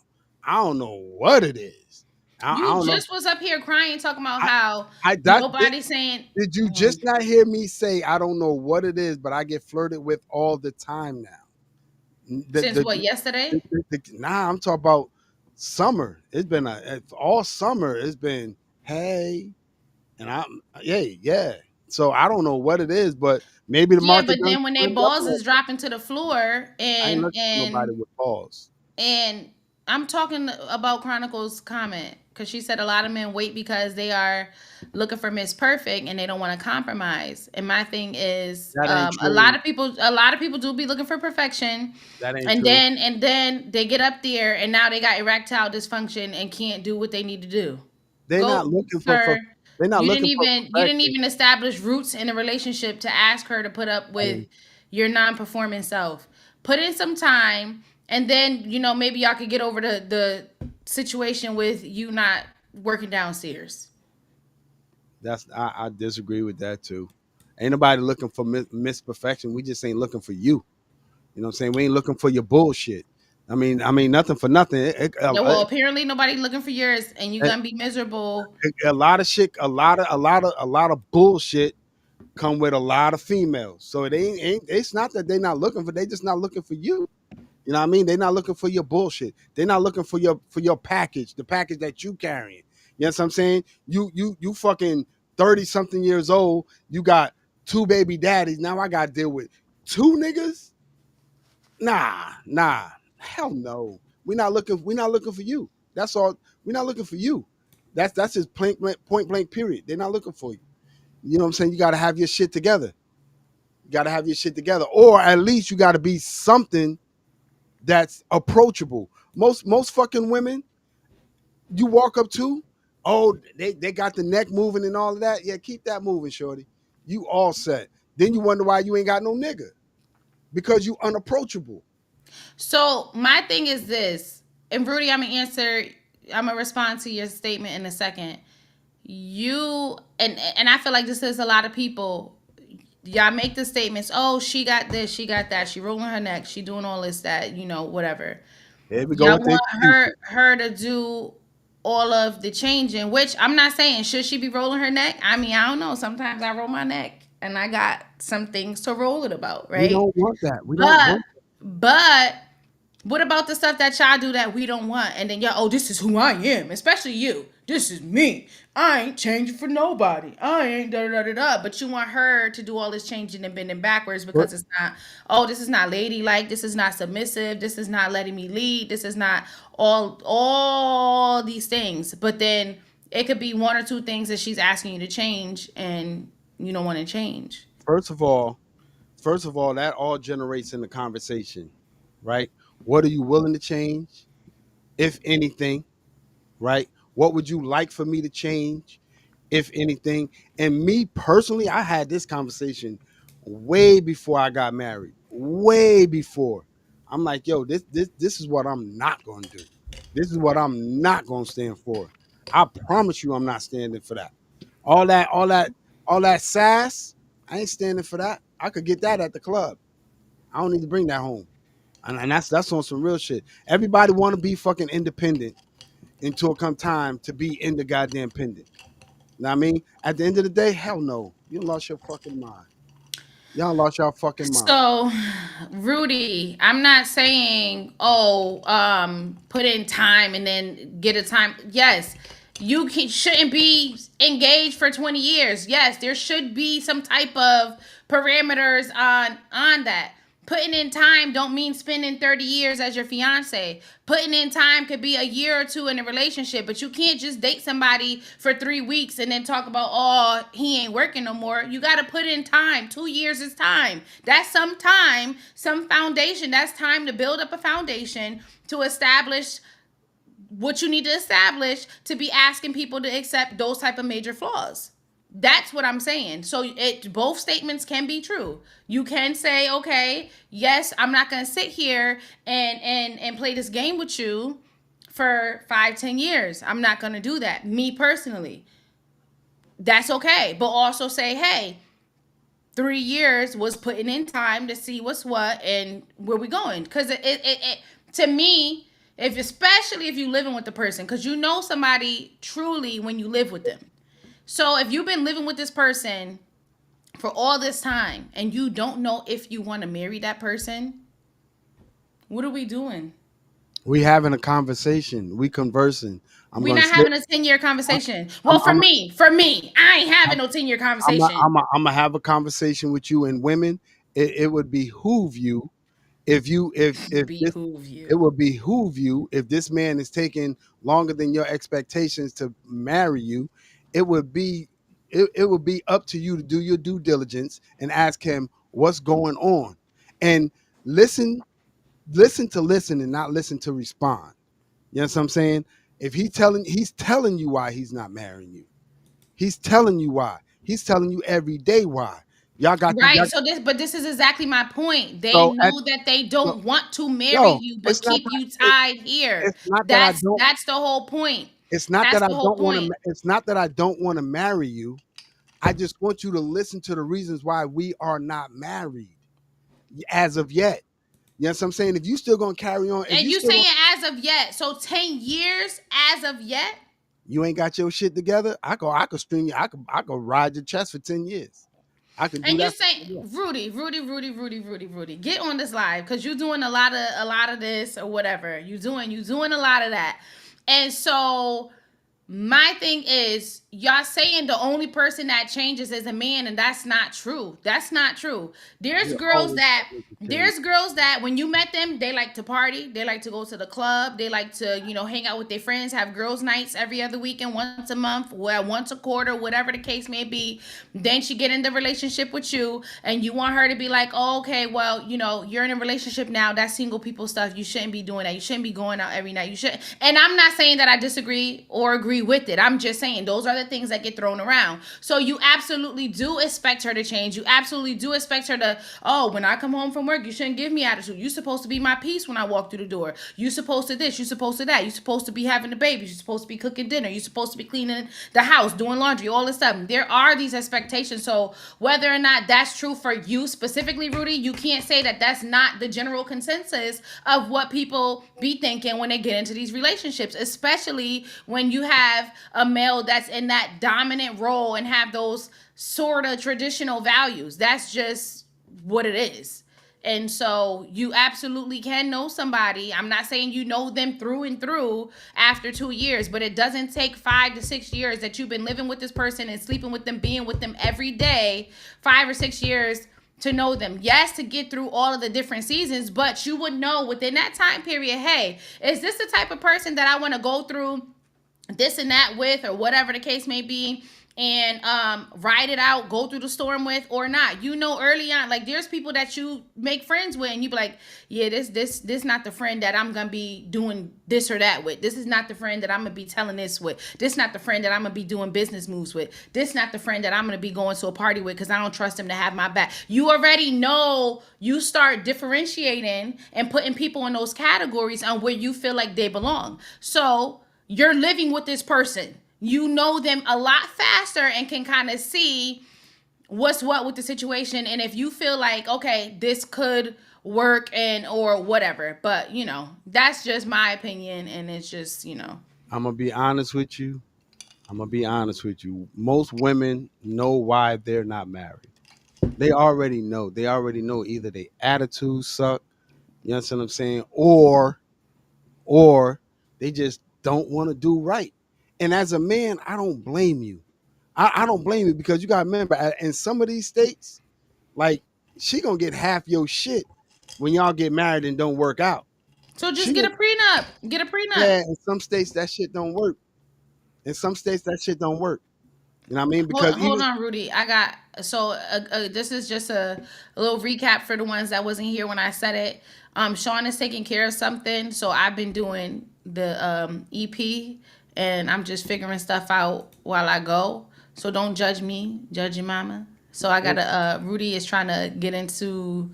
I don't know what it is. I You don't know. just was up here crying, talking about I, how I that nobody saying did you mm, just not hear me say I don't know what it is, but I get flirted with all the time now. The, since the, what yesterday. nah, I'm talking about summer. It's been all summer. It's been, hey, And I'm yeah. So I don't know what it is, but maybe the Yeah, market but done then when they slimmed up a balls little is bit. dropping to the floor I ain't and looking for nobody with balls. and I'm talking about Chronicle's comment because she said a lot of men wait because they are looking for Miss Perfect and they don't want to compromise. And my thing is, That ain't a lot true. of people, a lot of people do be looking for perfection, That ain't and true. then they get up there and now they got erectile dysfunction and can't do what they need to do. They're not Go, looking for sir. they're not looking for You didn't perfection. even establish roots in a relationship to ask her to put up with your non-performing self. Put in some time, and then maybe y'all could get over the situation with you not working downstairs. I disagree with that too. Ain't nobody looking for miss perfection. We just ain't looking for you. You know what I'm saying? We ain't looking for your bullshit. I mean, nothing for nothing. Yeah, well, apparently nobody looking for yours, and you're gonna be miserable. A lot of shit, a lot of bullshit come with a lot of females. So it ain't it's not that they're not looking for. They just not looking for you. You know what I mean? They're not looking for your bullshit. They're not looking for your package, the package that you carrying. You know what I'm saying? You fucking 30 something years old. You got two baby daddies. Now I got to deal with two niggas. Nah. Hell no. We're not looking for you. That's all. We're not looking for you. That's just point blank period. They're not looking for you. You know what I'm saying? You got to have your shit together. You got to have your shit together, or at least you got to be something that's approachable. Most fucking women you walk up to, oh, they got the neck moving and all of that. Yeah, keep that moving, shorty. You all set. Then you wonder why you ain't got no nigga because you unapproachable. So my thing is this, and Rudy, I'm gonna answer. I'm gonna respond to your statement in a second. You and I feel like this is a lot of people. Y'all make the statements. Oh, she got this, she got that. She rolling her neck. She doing all this, that, whatever. Here we go Y'all with the want excuses. her to do all of the changing, which I'm not saying should she be rolling her neck. I mean, I don't know. Sometimes I roll my neck, and I got some things to roll it about, We right? don't want that. We don't But want. but what about the stuff that y'all do that we don't want? And then y'all, oh, this is who I am, especially you. This is me. I ain't changing for nobody. I ain't da da da da. But you want her to do all this changing and bending backwards But because it's not. Oh, this is not ladylike. This is not submissive. This is not letting me lead. This is not all these things. But then it could be one or two things that she's asking you to change, and you don't want to change. first of all, first of all, that all generates in the conversation, right? What are you willing to change, if anything? Right? What would you like for me to change, if anything? And me personally, I had this conversation way before I got married. Way before. I'm like, yo, this is what I'm not gonna do. This is what I'm not gonna stand for. I promise you I'm not standing for that. All that, all that, all that sass, I ain't standing for that. I could get that at the club. I don't need to bring that home. And that's on some real shit. Everybody wanna be fucking independent until it come time to be in the goddamn pendant. Know what I mean? At the end of the day, hell no. You lost your fucking mind. Y'all lost your fucking mind. So, Rudy, I'm not saying, oh, put in time and then get a time. Yes, shouldn't be engaged for 20 years. Yes, there should be some type of parameters on that. Putting in time don't mean spending 30 years as your fiance. Putting in time could be a year or two in a relationship, but you can't just date somebody for 3 weeks and then talk about, oh, he ain't working no more. You got to put in time. 2 years is time. That's some time, some foundation. That's time to build up a foundation to establish what you need to establish to be asking people to accept those type of major flaws. That's what I'm saying. So it both statements can be true. You can say, okay, yes, I'm not gonna sit here and play this game with you for 5, 10 years. I'm not gonna do that. Me personally. That's okay. But also say, hey, 3 years was putting in time to see what's what and where we going. Because it to me, if especially if you living with the person, because you know somebody truly when you live with them. So if you've been living with this person for all this time and you don't know if you want to marry that person, what are we doing? We having a conversation. We conversing. I'm We're gonna not sit. having a 10-year conversation. I'm Well, for I'm me, for me, I ain't having no 10-year conversation. I'm gonna have a conversation with you. And women, it would behoove you if you if this Behoove it you. would behoove you if this man is taking longer than your expectations to marry you. It would be it would be up to you to do your due diligence and ask him what's going on, and listen listen and not listen to respond. You know what I'm saying? If he's telling you why he's not marrying you. He's telling you why. He's telling you every day why. Y'all got the Right. y'all, So this is exactly my point. They so at know that they so, don't want to marry yo, you, it's but not keep that you tied here. it's not that I That's don't that's the whole point. it's not That's that I the whole don't want to point. it's not that I don't want to marry you. I just want you to listen to the reasons why we are not married as of yet. You know what I'm saying? If you still gonna carry on, if And you you still saying gonna, as of yet. So 10 years as of yet? you ain't got your shit together, I could string you, I could ride your chest for 10 years. I can do And you that for say 10 years. Rudy, get on this live because you're doing a lot of this or whatever. You doing a lot of that. And so my thing is, y'all saying the only person that changes is a man, and that's not true. That's not true. There's We're girls always that subject to change. there's girls that when you met them, they like to party, they like to go to the club, they like to, hang out with their friends, have girls' nights every other weekend, once a month, well, once a quarter, whatever the case may be. Then she get in the relationship with you, and you want her to be like, oh, okay, well, you're in a relationship now. That's single people stuff. You shouldn't be doing that. You shouldn't be going out every night. You should. And I'm not saying that I disagree or agree with it. I'm just saying those are the things that get thrown around. So you absolutely do expect her to change. You absolutely do expect her to, oh, when I come home from work, you shouldn't give me attitude. You're supposed to be my peace when I walk through the door. You're supposed to this. You're supposed to that. You're supposed to be having the babies. You're supposed to be cooking dinner. You're supposed to be cleaning the house, doing laundry, all this stuff. There are these expectations. So whether or not that's true for you specifically, Rudy, you can't say that that's not the general consensus of what people be thinking when they get into these relationships, especially when you have a male that's in that dominant role and have those sort of traditional values. That's just what it is. And so you absolutely can know somebody. I'm not saying you know them through and through after 2 years, but it doesn't take 5 to 6 years that you've been living with this person and sleeping with them, being with them every day, 5 or 6 years to know them. Yes, to get through all of the different seasons, but you would know within that time period, hey, is this the type of person that I want to go through this and that with, or whatever the case may be, and ride it out, go through the storm with, or not. Early on, like there's people that you make friends with and you be like, yeah, this not the friend that I'm gonna be doing this or that with. This is not the friend that I'm gonna be telling this with. This not the friend that I'm gonna be doing business moves with. This not the friend that I'm gonna be going to a party with because I don't trust him to have my back. You already know. You start differentiating and putting people in those categories on where you feel like they belong. So you're living with this person. You know them a lot faster and can kind of see what's what with the situation. And if you feel like, okay, this could work and or whatever. But that's just my opinion. And it's just. I'm gonna be honest with you. I'm gonna be honest with you. Most women know why they're not married. They already know. They already know either their attitude suck, you know what I'm saying, or they just don't want to do right. And as a man, I don't blame you. I don't blame you because you gotta remember in some of these states, like she gonna get half your shit when y'all get married and don't work out. So She just get gonna, a prenup. Get a prenup. yeah, in some states that shit don't work. In some states that shit don't work. You know what I mean? Hold, Because hold even on, Rudy. I got so this is just a little recap for the ones that wasn't here when I said it. Sean is taking care of something, so I've been doing the EP, and I'm just figuring stuff out while I go. So don't judge me, judge your mama. So I got to Rudy is trying to get into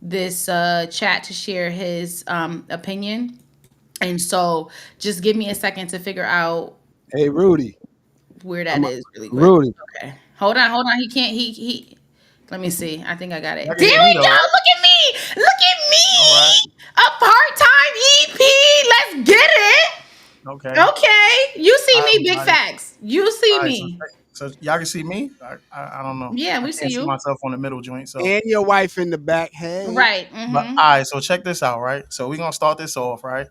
this chat to share his opinion, and so just give me a second to figure out hey Rudy, where I'm that a, is really quick. Rudy. Okay. Hold on. He can't he let me see. I think I got Y'all it. can There hear me we though, go. right? Look at me. Look at All right. me. A part-time EP. Let's get it. Okay. Okay. You All see right, me, big everybody. facts. You see All right. So, me. so y'all can see me. I don't know. Yeah, I we see can't see you. myself on the middle joint. So, And your wife in the back. Hey. Right. but Mm-hmm. all right. So check this out, right? So we're gonna start this off, right?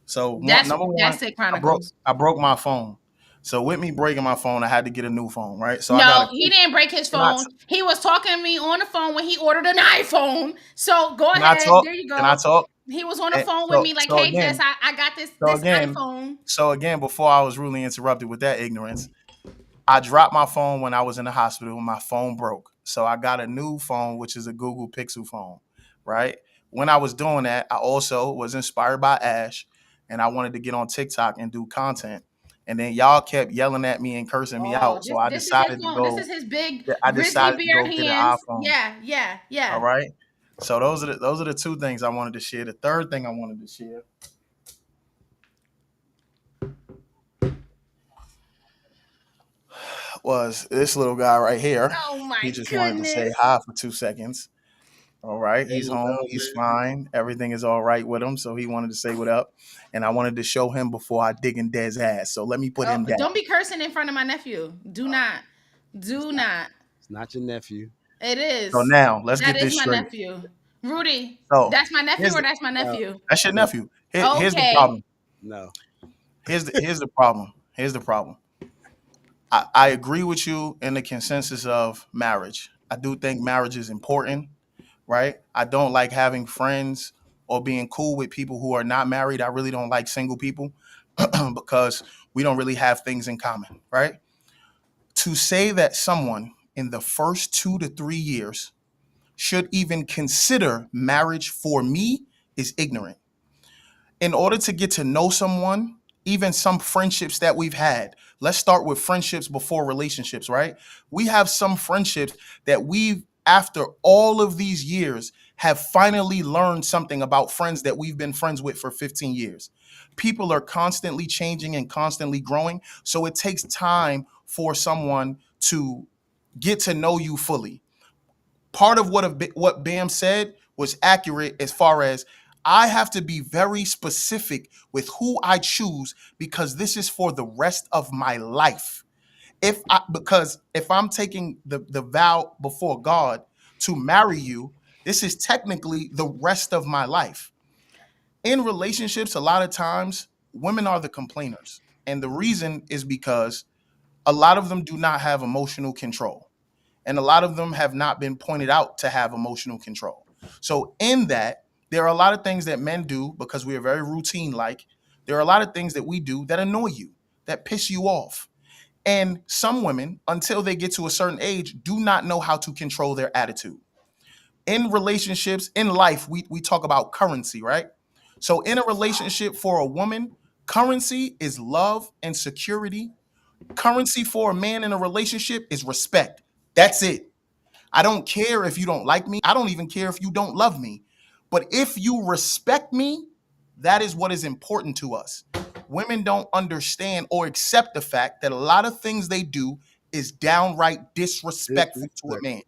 So That's number one, that's it, I broke Chronicles. I broke my phone. So with me breaking my phone, I had to get a new phone, right? So I got a. No, he didn't break his Can I phone. He was talking to me on the phone when he ordered an iPhone. So go can I ahead. talk? There you Can I go. talk? He was on the And phone with so me like, so hey, Jess, again, I got this so this again, iPhone. so again, before I was rudely interrupted with that ignorance, I dropped my phone when I was in the hospital when my phone broke. So I got a new phone, which is a Google Pixel phone, right? When I was doing that, I also was inspired by Ash and I wanted to get on TikTok and do content. And then y'all kept yelling at me and cursing me Oh, out. So this is his phone. This is his big I grizzly decided to bear go get an hands. iPhone. Yeah, yeah, All yeah. right. So those are the two things I wanted to share. The third thing I wanted to share was this little guy right here. Oh He my just wanted to say goodness. hi for 2 seconds. All right, There he's you home. go, He's man. fine. Everything is all right with him. So he wanted to say what up, and I wanted to show him before I dig in Dez's ass. So let me put Oh, him down. don't be cursing in front of my nephew. Do not. It's Do not. not. It's not your nephew. It So is. now let's That get is this my straight. nephew. Rudy, So that's my nephew here's or the, that's my No, nephew? that's your no, nephew. Here's the Okay. problem. no. Here's the problem. Here's the problem. I agree with you in the consensus of marriage. I do think marriage is important, right? I don't like having friends or being cool with people who are not married. I really don't like single people because we don't really have things in common, right? To say that someone in the first 2 to 3 years should even consider marriage for me is ignorant. In order to get to know someone, even some friendships that we've had, let's start with friendships before relationships, right? We have some friendships that we've, after all of these years, have finally learned something about friends that we've been friends with for 15 years. People are constantly changing and constantly growing. So it takes time for someone to get to know you fully. Part of what Bam said was accurate as far as I have to be very specific with who I choose because this is for the rest of my life. Because if I'm taking the vow before God to marry you, this is technically the rest of my life. In relationships, a lot of times women are the complainers. And the reason is because a lot of them do not have emotional control and a lot of them have not been pointed out to have emotional control. So in that, there are a lot of things that men do because we are very routine like. There are a lot of things that we do that annoy you, that piss you off. And some women, until they get to a certain age, do not know how to control their attitude. In relationships, in life, we talk about currency, right? So in a relationship for a woman, currency is love and security. Currency for a man in a relationship is respect. That's it. I don't care if you don't like me. I don't even care if you don't love me. But if you respect me, that is what is important to us. Women don't understand or accept the fact that a lot of things they do is downright disrespectful to a man. Disrespectful.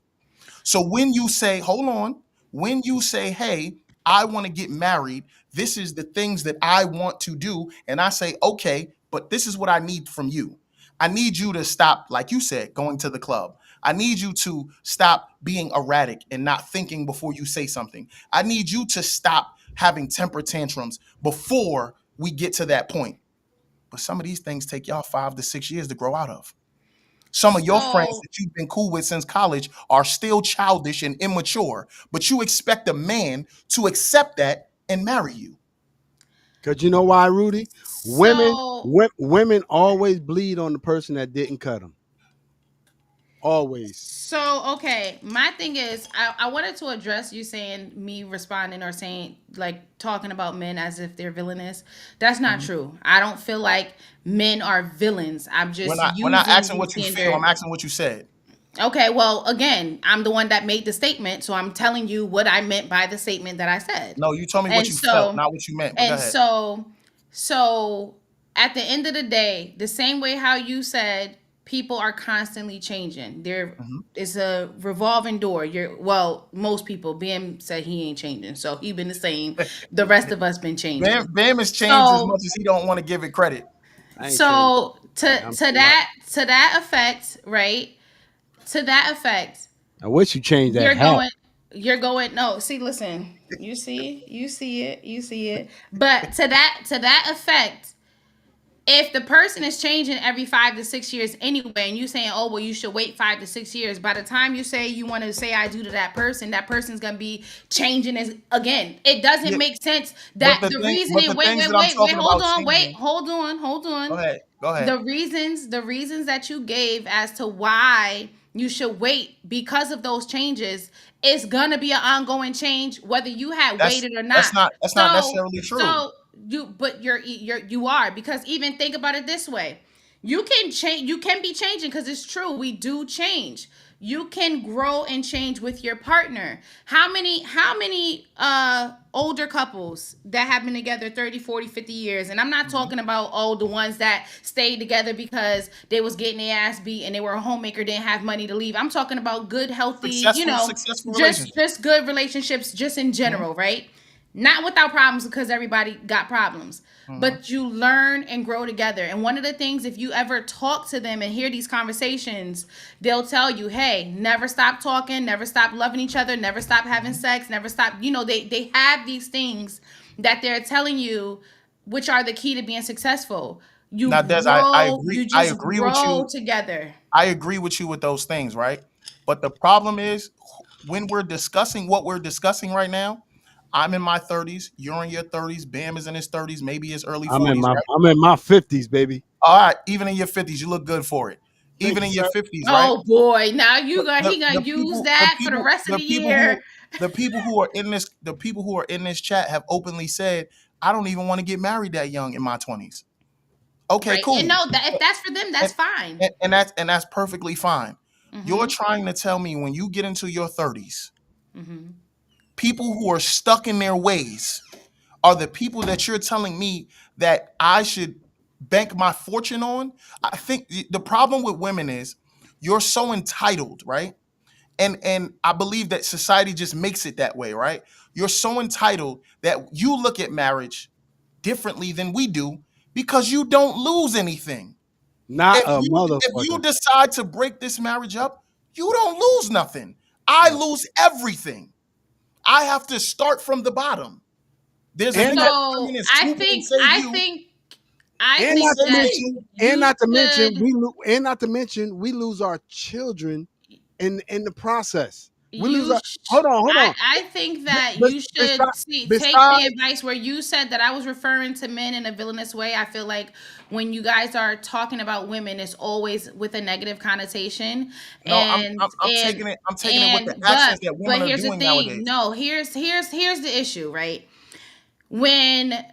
So when you say, hold on, when you say, hey, I want to get married, this is the things that I want to do. And I say, okay, but this is what I need from you. I need you to stop, like you said, going to the club. I need you to stop being erratic and not thinking before you say something. I need you to stop having temper tantrums before we get to that point. But some of these things take y'all 5 to 6 years to grow out of. Some of your friends So that you've been cool with since college are still childish and immature, but you expect a man to accept that and marry you. Cause you know why, Rudy? Women, so women always bleed on the person that didn't cut them. Always. okay, my thing is I wanted to address you saying me responding or saying like talking about men as if they're villainous. That's not Mhm. true. I don't feel like men are villains. I'm We're just not using asking the what you feel. I'm standard. asking what you said. Okay, well, again, I'm the one that made the statement, so I'm telling you what I meant by the statement that I said. No, you told me what And you felt, so not what you meant. But go and ahead. so so at the end of the day, the same way how you said people are constantly changing. There Mhm. is a revolving door. Most people, BM said he ain't changing. So he been the same. The rest of us been Bam, changing. Bam has changed as So much as he don't want to give it credit. I ain't changed. so to I'm to still up. that effect, right? To that effect, I wish you changed that you're hat. going. You're going no, see, listen. You see it. But to that effect, if the person is changing every 5 to 6 years anyway, and you saying, oh well, you should wait 5 to 6 years, by the time you say you want to say I do to that person's gonna be changing as again. It doesn't Yeah, make sense that the but reasoning the wait, things wait, that I'm wait, wait, talking hold about on, wait, changing. hold Go on. ahead. Go ahead. The reasons that you gave as to why you should wait because of those changes is gonna be an ongoing change whether you had That's waited or not. that's not So necessarily true. so but you are, because even think about it this way. You can change, you can be changing, because it's true, we do change. You can grow and change with your partner. How many older couples that have been together 30, 40, 50 years, and I'm not Mhm. talking about, oh, the ones that stayed together because they was getting their ass beat and they were a homemaker, didn't have money to leave. I'm talking about good, healthy, Successful relationship. just good relationships, just in Mhm. general, right? Not without problems, because everybody got problems, Mhm. but you learn and grow together. And one of the things, if you ever talk to them and hear these conversations, they'll tell you, hey, never stop talking, never stop loving each other, never stop having Mhm. sex, never stop, they have these things that they're telling you, which are the key to being successful. You Now, Des, grow, you I just agree with grow you. together. I agree with you with those things, right? But the problem is when we're discussing what we're discussing right now, I'm in my 30s, you're in your 30s, Bam is in his 30s, maybe his early 40s, right? I'm in my 50s, baby. All right, even in your 50s, you look good for it. Thank Even you, in your sir. 50s, right? Oh boy, now he gonna The use people the that for the people rest of the the people year. who the people who are in this chat have openly said, I don't even want to get married that young in my 20s. Okay, Right. And cool. no, that if that's for them, And, that's fine. and that's perfectly fine. You're Mm-hmm. trying to tell me when you get into your 30s, Mm-hmm. people who are stuck in their ways are the people that you're telling me that I should bank my fortune on? I think the problem with women is you're so entitled, right? And I believe that society just makes it that way, right? You're so entitled that you look at marriage differently than we do because you don't lose anything. Not If a you motherfucker. decide to break this marriage up, you don't lose nothing. I Right. lose everything. I have to start from the bottom. There's a And nigga not come in So and I swoop in and think save I you. think I and He not think to saves that me. mention you should and not to mention we lose our children in the process. We lose you our sh- hold on. I think that Bes- you should Besides, see take the besides advice where you said that I was referring to men in a villainous way. I feel like when you guys are talking about women, it's always with a negative connotation. No, and I'm and taking it. I'm taking it with the and actions that women but are here's the doing thing. nowadays. No, here's the issue, right? when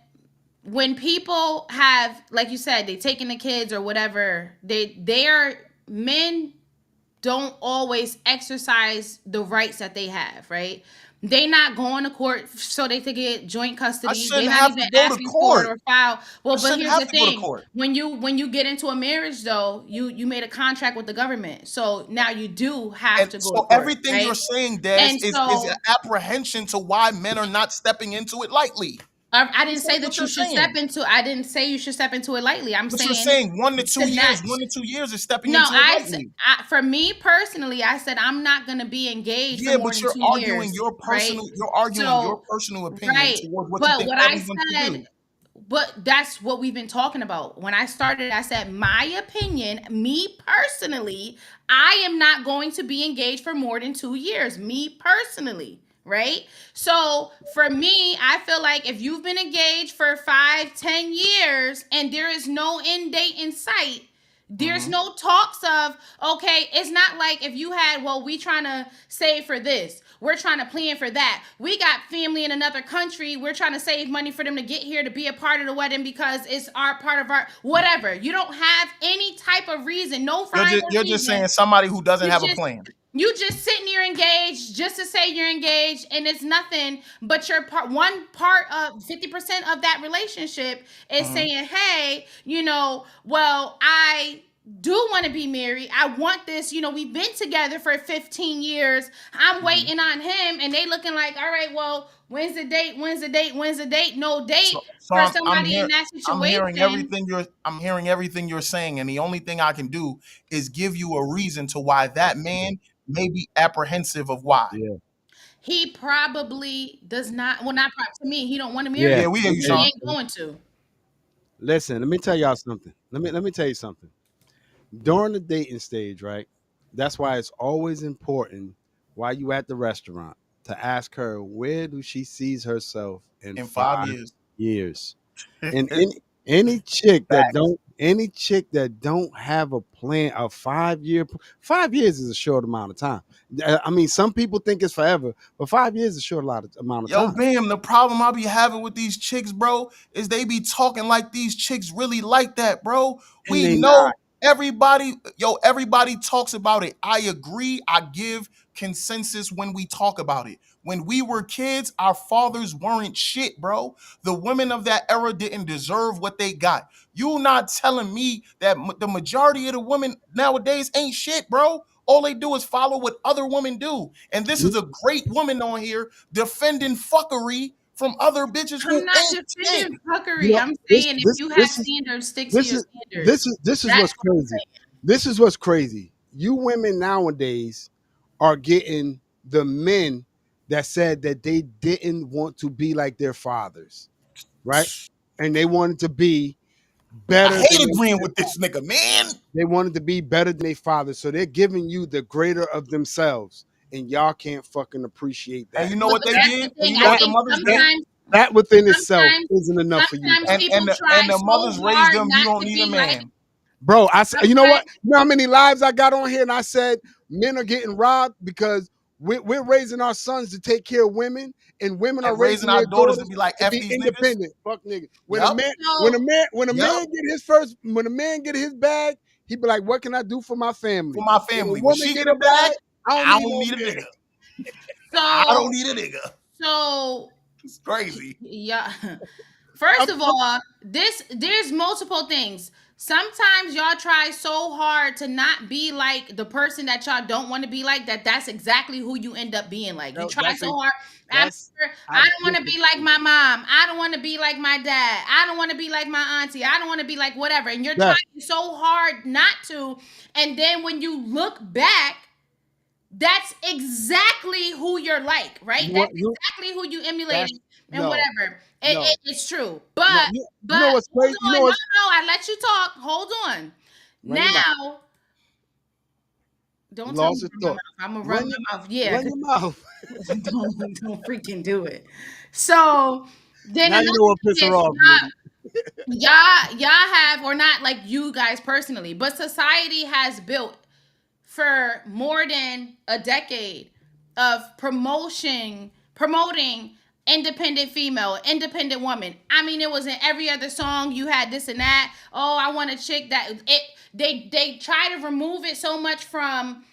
when people have, like you said, they taking the kids or whatever, they are men don't always exercise the rights that they have, right? They not going to court so they can get joint I custody. They shouldn't not have even to go to asking for it court. or file. I Well, but shouldn't here's have the to go to thing: court. when you get into a marriage, though, you made a contract with the government, so now you do have And to go to so court, everything you're right? saying, Des, And is an so apprehension to why men are not stepping into it lightly. I didn't This say ain't what that you you're should step saying. into. I didn't say you should step into it lightly. I'm But you're saying saying to not. 1 to 2 years is stepping No, into it lightly. for me personally, I said I'm not going to be engaged for Yeah, more but than 2 years, right? you're arguing your So, personal opinion right. towards what you But think what I everyone should said, do. but that's what we've been talking about. When I started, I said, my opinion, me personally, I am not going to be engaged for more than 2 years. Me personally, right? So for me, I feel like if you've been engaged for 5, 10 years and there is no end date in sight, there's Hmm. no talks of, okay, it's not like if you had, well, we trying to save for this, we're trying to plan for that, we got family in another country, we're trying to save money for them to get here to be a part of the wedding because it's our part of our whatever. You don't have any type of reason, no rhyme or You're just reason. saying somebody who doesn't You have a just plan. you just sitting here engaged just to say you're engaged, and it's nothing but your part. One part of 50% of that relationship is Hmm. saying, hey, well, I do want to be married. I want this. We've been together for 15 years. I'm Hmm. waiting on him, and they looking like, all right, well, when's the date? When's the date? When's the date? No date So for I'm somebody in here. that I'm hearing situation. everything you're saying, and the only thing I can do is give you a reason to why that man may be apprehensive of why. yeah. he probably does not. Well, not probably, to me. He don't want to marry Yeah. Yeah, you, we hear you, and he Sean. ain't going to. Listen, let me tell y'all something. Let me tell you something. During the dating stage, right? That's why it's always important while you at the restaurant to ask her where do she sees herself in In 5 years. 5 years. And any chick that Facts. don't any chick that don't have a plan, a 5 year, 5 years is a short amount of time. I mean, some people think it's forever, but 5 years is a short amount of Yo, time. Bam, the problem I be having with these chicks, bro, is they be talking like these chicks really like that, bro. And We they not. know everybody talks about it. I agree. I give consensus when we talk about it. When we were kids, our fathers weren't shit, bro. The women of that era didn't deserve what they got. You not telling me that the majority of the women nowadays ain't shit, bro. All they do is follow what other women do. And this is a great woman on here defending fuckery from other bitches I'm who not ain't shit. defending You fuckery. know, I'm this saying if this you have this is standards, stick to this your is standards. this is That's what's what I'm crazy. saying. This is what's crazy. You women nowadays are getting the men that said that they didn't want to be like their fathers, right? And they wanted to be I better than hate agreeing with this nigga, man. they wanted to be better than their fathers. So they're giving you the greater of themselves, and y'all can't fucking appreciate And you that. know But what they that's the did? And thing. you know I what That the think mothers that did? that within itself sometimes, isn't enough for you sometimes guys. And people and the, try and the so mothers raised hard them. You not don't to need a be like. man. Bro, you know what? Sometimes, You know how many lives I got on here, and I said men are getting robbed because we're raising our sons to take care of women, and women are And raising raising our their daughters to daughters be like to F be these niggas. independent. Fuck nigga. Yep. so When a Yep. man get his first, when a man get his bag, he be like, "What can I do for my For family?" my When a family. When woman she get get a a bag, bag, I don't I need don't no need a man. nigga. I don't so need a nigga. so It's crazy. yeah. First I'm, of all, there's multiple things. Sometimes y'all try so hard to not be like the person that y'all don't want to be like that. That's exactly who you end up being like. You no, try so hard. I'm that's sure I I don't want to be like disagree. my mom. I don't want to be like my dad. I don't want to be like my auntie. I don't want to be like whatever. And you're trying That so hard not to. And then when you look back, that's exactly who you're like, right? you That's want you exactly who you that's emulating and no whatever. no It's true. no But you know what's hold crazy? You know on, no, what's no, I let you talk. Hold on. run your mouth. Now, You don't tell me lost to your run my thought. mouth. I'm gonna run Run your my mouth. Yeah, run your mouth. don't freaking do it. So then Now you another know what piss thing her is off, Nitty. y'all have, or not like you guys personally, but society has built for more than a decade of promoting independent female, independent woman. I mean, it was in every other song. You had this and that. Oh, I want a chick that it. They try to remove it so much from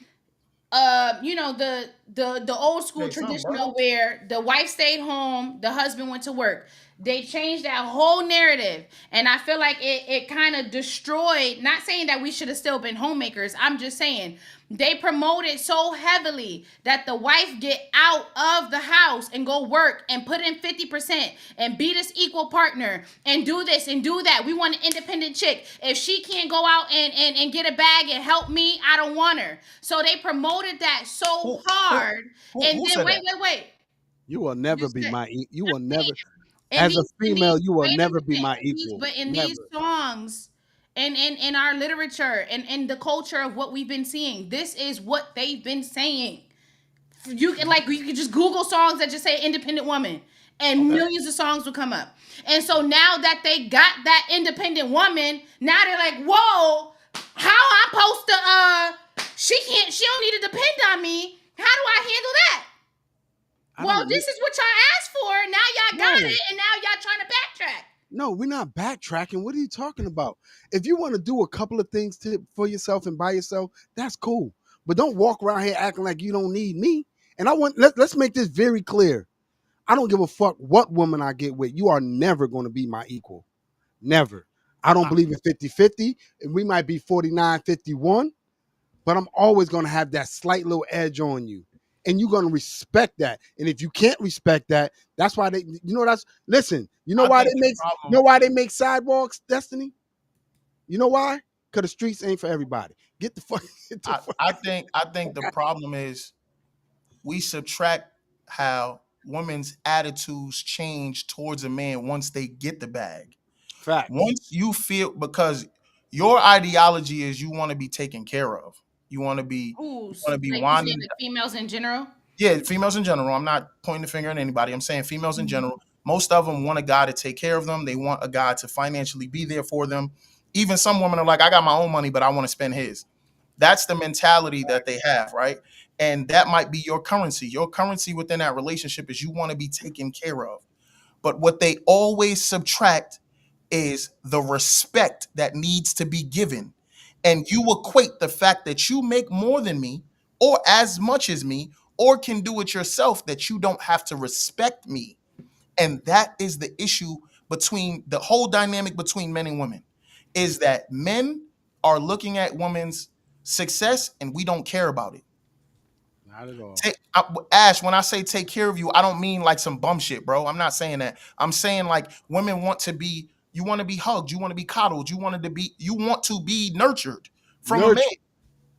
the old school Say something, bro. traditional where the wife stayed home, the husband went to work. They changed that whole narrative, and I feel like it kind of destroyed. Not saying that we should have still been homemakers. I'm just saying they promoted so heavily that the wife get out of the house and go work and put in 50% and be this equal partner and do this and do that. We want an independent chick. If she can't go out and get a bag and help me, I don't want her. So they promoted that so Who who hard. And who then said wait, that? wait, wait. You will You never be said, my you will never in as a these female, you will wait a never be minute, my equal. but in these Never. songs and in our literature and in the culture of what we've been seeing, this is what they've been saying. You can just Google songs that just say independent woman, and Okay. millions of songs will come up. And so now that they got that independent woman, now they're like, whoa, how I supposed to she don't need to depend on me. How do I handle that? I Well, don't need this is what y'all asked for. Now y'all got no. it, and now y'all trying to backtrack. No, we're not backtracking. What are you talking about? If you want to do a couple of things for yourself and by yourself, that's cool. But don't walk around here acting like you don't need me. And let's make this very clear. I don't give a fuck what woman I get with. You are never going to be my equal. Never. I don't I, believe in 50-50. And we might be 49-51, but I'm always going to have that slight little edge on you. And you're going to respect that. And if you can't respect that, that's why listen, I think the you know problem why they make sidewalks, Destiny? You know why? Because the streets ain't for everybody. Get the fuck, get the fuck. I think the problem is we subtract how women's attitudes change towards a man once they get the bag. Facts. Once you feel, because your ideology is you want to be taken care of. You want to be you Who's want to be like you saying winding. the females in general? Yeah, females in general. I'm not pointing the finger at anybody. I'm saying females in Mhm. general. Most of them want a guy to take care of them. They want a guy to financially be there for them. Even some women are like, I got my own money, but I want to spend his. That's the mentality that they have, right? And that might be your currency. Your currency within that relationship is you want to be taken care of. But what they always subtract is the respect that needs to be given. And you equate the fact that you make more than me or as much as me or can do it yourself that you don't have to respect me. And that is the issue between the whole dynamic between men and women is that men are looking at women's success and we don't care about it. Not at all. Ash, when I say take care of you, I don't mean like some bum shit, bro. I'm not saying that. I'm saying like women want to be, you want to be hugged, you want to be coddled, you want to be nurtured from a man. Nurture.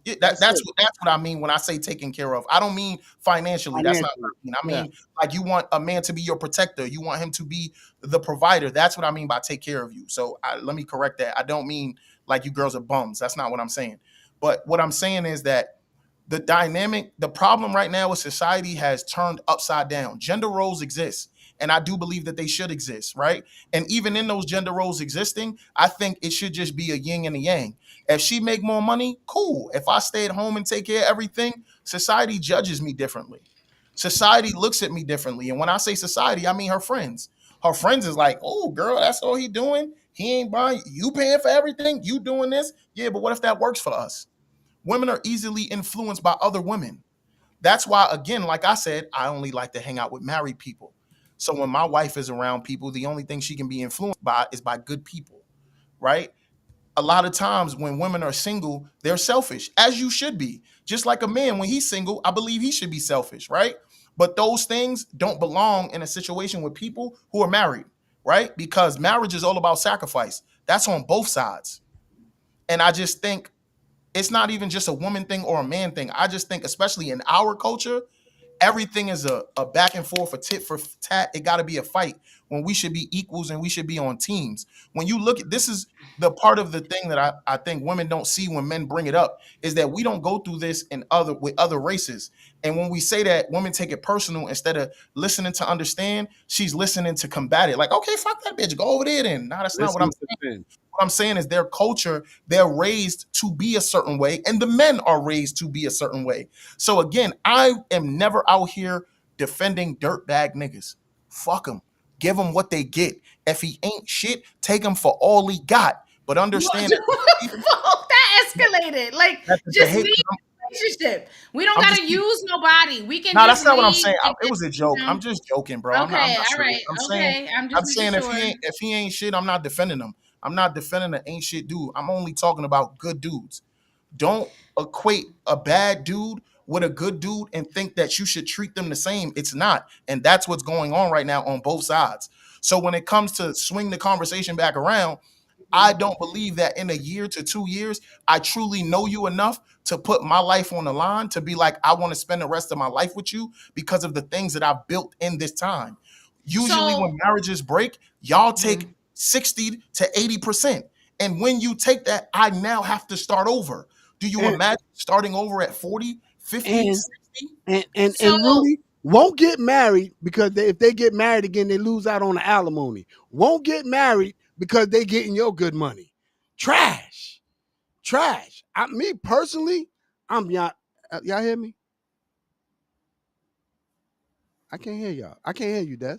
Yeah, That's it. that's what I mean when I say taken care of. I don't mean financially. That's not what Financially. I mean. I Yeah. mean like you want a man to be your protector. You want him to be the provider. That's what I mean by take care of you. So let me correct that. I don't mean like you girls are bums. That's not what I'm saying. But what I'm saying is that the dynamic, the problem right now with society has turned upside down. Gender roles exist, and I do believe that they should exist, right? And even in those gender roles existing, I think it should just be a yin and a yang. If she make more money, cool. If I stay at home and take care of everything, society judges me differently. Society looks at me differently. And when I say society, I mean her friends. Her friends is like, oh, girl, that's all he doing. He ain't buying, you paying for everything, you doing this. Yeah, but what if that works for us? Women are easily influenced by other women. That's why, again, like I said, I only like to hang out with married people. So when my wife is around people, the only thing she can be influenced by is by good people, right? A lot of times when women are single, they're selfish, as you should be. Just like a man, when he's single, I believe he should be selfish, right? But those things don't belong in a situation with people who are married, right? Because marriage is all about sacrifice. That's on both sides. And I just think it's not even just a woman thing or a man thing. I just think, especially in our culture, everything is a back and forth, a tit for tat. It got to be a fight when we should be equals and we should be on teams. When you look at this, is the part of the thing that I think women don't see when men bring it up is that we don't go through this in other with other races. And when we say that, women take it personal instead of listening to understand. She's listening to combat it. Like, okay, fuck that bitch, go over there then. No, that's not what I'm Listening to saying. Finn. What I'm saying is their culture, they're raised to be a certain way, and the men are raised to be a certain way. So again, I am never out here defending dirtbag niggas. Fuck them. Give them what they get. If he ain't shit, take him for all he got. But What understand the that the behavior, fuck? That escalated. Like, that the just leave behavior the relationship. We don't I'm just gotta use nobody. We can no, just that's not what I'm leave saying. and It just, was a joke. I'm just joking, bro. I'm okay, not all serious. right, okay. I'm just I'm making saying sure. if he ain't shit, I'm not defending him. I'm not defending an ain't shit dude. I'm only talking about good dudes. Don't equate a bad dude with a good dude and think that you should treat them the same. It's not. And that's what's going on right now on both sides. So when it comes to swing the conversation back around, I don't believe that in a year to 2 years, I truly know you enough to put my life on the line to be like, I want to spend the rest of my life with you because of the things that I've built in this time. Usually, when So, marriages break, y'all take mhm. 60 to 80%. And when you take that, I now have to start over. Do you And imagine starting over at 40, 50, and 60? So, and Rudy won't get married because if they get married again, they lose out on the alimony. Won't get married because they getting your good money. Trash, trash. Me personally, I'm y'all. Y'all hear me? I can't hear y'all. I can't hear you, Des.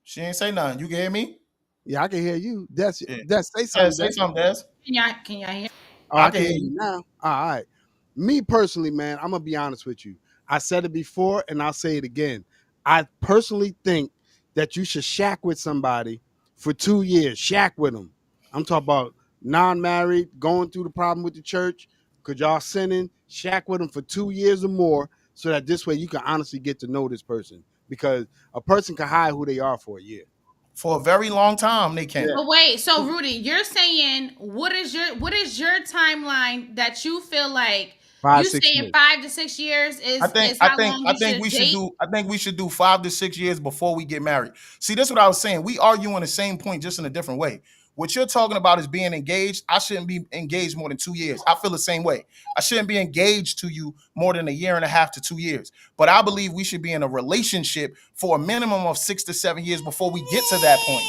She ain't say nothing. You can hear me? Yeah, I can hear you. Des, Yeah. Des, say Yeah, something, say Des. something, Des. can y'all hear? Oh, I I can can hear hear you you. now. All right. Me personally, man, I'm gonna be honest with you. I said it before and I'll say it again. I personally think that you should shack with somebody for 2 years. Shack with them. I'm talking about non-married, going through the problem with the church. Could y'all sinning? Shack with them for 2 years or more, so that this way you can honestly get to know this person. Because a person can hide who they are for a year. For a very long time, they Yeah. can. But wait, so Rudy, you're saying what is your timeline that you feel like 5, You 6 saying years. 5 to 6 years is how long I you think should date? we should do 5 to 6 years before we get married. See, this is what I was saying. We argue on the same point, just in a different way. What you're talking about is being engaged. I shouldn't be engaged more than 2 years. I feel the same way. I shouldn't be engaged to you more than a year and a half to 2 years. But I believe we should be in a relationship for a minimum of 6 to 7 years before we get to that point.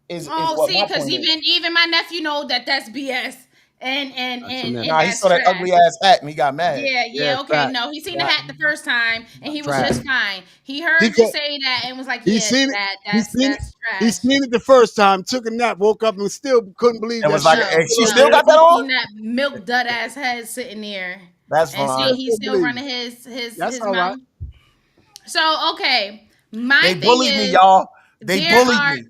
Is Oh, what see, my because point is. even my nephew know that that's BS and and That's your and nephew. and Nah, he that's saw that trash. ugly ass hat and he got mad. Yeah, Yeah, yeah, it's okay. fact. No, he seen the Fact. hat the first time and he was Trash. just fine. He He heard you could, say that and was like, he yeah, seen it. that He that's seen it. that's He trash. seen it the first time. Took a nap. Woke up and still couldn't believe And that was like, shit No, hey, was she still still no. there. got that He on? seen that milk dud ass head sitting there That's and fine. see Still he's couldn't still believe running it. his That's all right. mouth. So okay, my They thing bullied me, is y'all. They there bullied are me.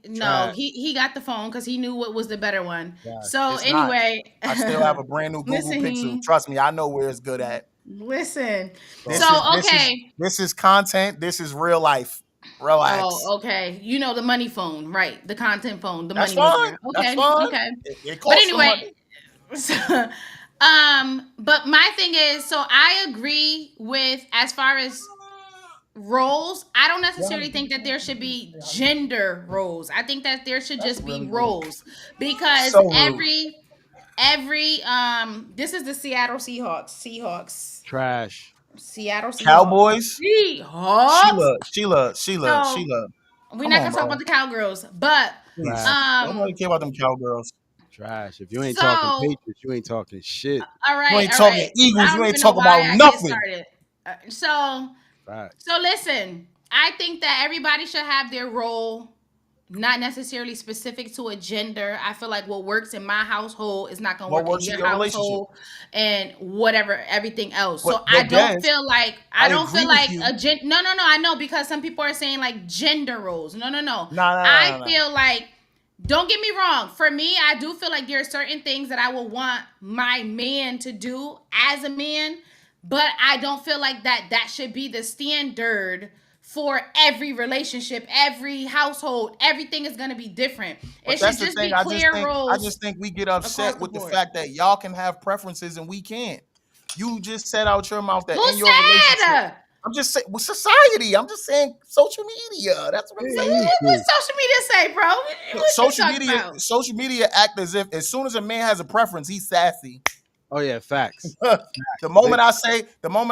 no, Trash. he got the phone because he knew what was the better one. Trash. So It's not. anyway, I still have a brand new Google listen, Pixel. Trust me, I know where it's good at. listen. Bro. This is So okay. this is content. This is real life. Relax. Oh, okay. You know the money phone, right? The content phone, the That's money fine. maker. That's Okay, fine. okay. It But costs some anyway, money. so, but my thing is, so I agree with as far as roles. I don't necessarily think that there should be gender roles. I think that there should That's just really be rude. roles because So rude. every this is the Trash. Seattle Seahawks. Cowboys. Seahawks. So Sheila. we're Come not on, gonna talk bro. about the cowgirls, but Please. Trash. Nobody care about them cowgirls. Trash. If you ain't talking so Patriots, you ain't talking shit. all You right, ain't all talking right. I Eagles. You don't ain't even know talking why about I get nothing. started. So Facts. so listen, I think that everybody should have their role, not necessarily specific to a gender. I feel like what works in my household is not gonna What work in works in your your relationship? household and whatever everything else. So But Des, I I don't agree feel with like you. a no no no I know because some people are saying like gender roles. No no no. No, no, no, I no, no. feel like don't get me wrong. For me, I do feel like there are certain things that I will want my man to do as a man, but I don't feel like that should be the standard for every relationship, every household. Everything is going to be different. But It should that's the just thing. be clear I roles just think we get across upset the with the board. fact that y'all can have preferences and we can't. You just said out your mouth that Who in your relationship. said? I'm just saying, well, society. I'm just saying social media. That's what I'm Yeah, saying. you What shit. social media say, bro? What you talking about? Social media act as if as soon as a man has a preference, he's sassy. Oh yeah, facts. Big The moment I say, I don't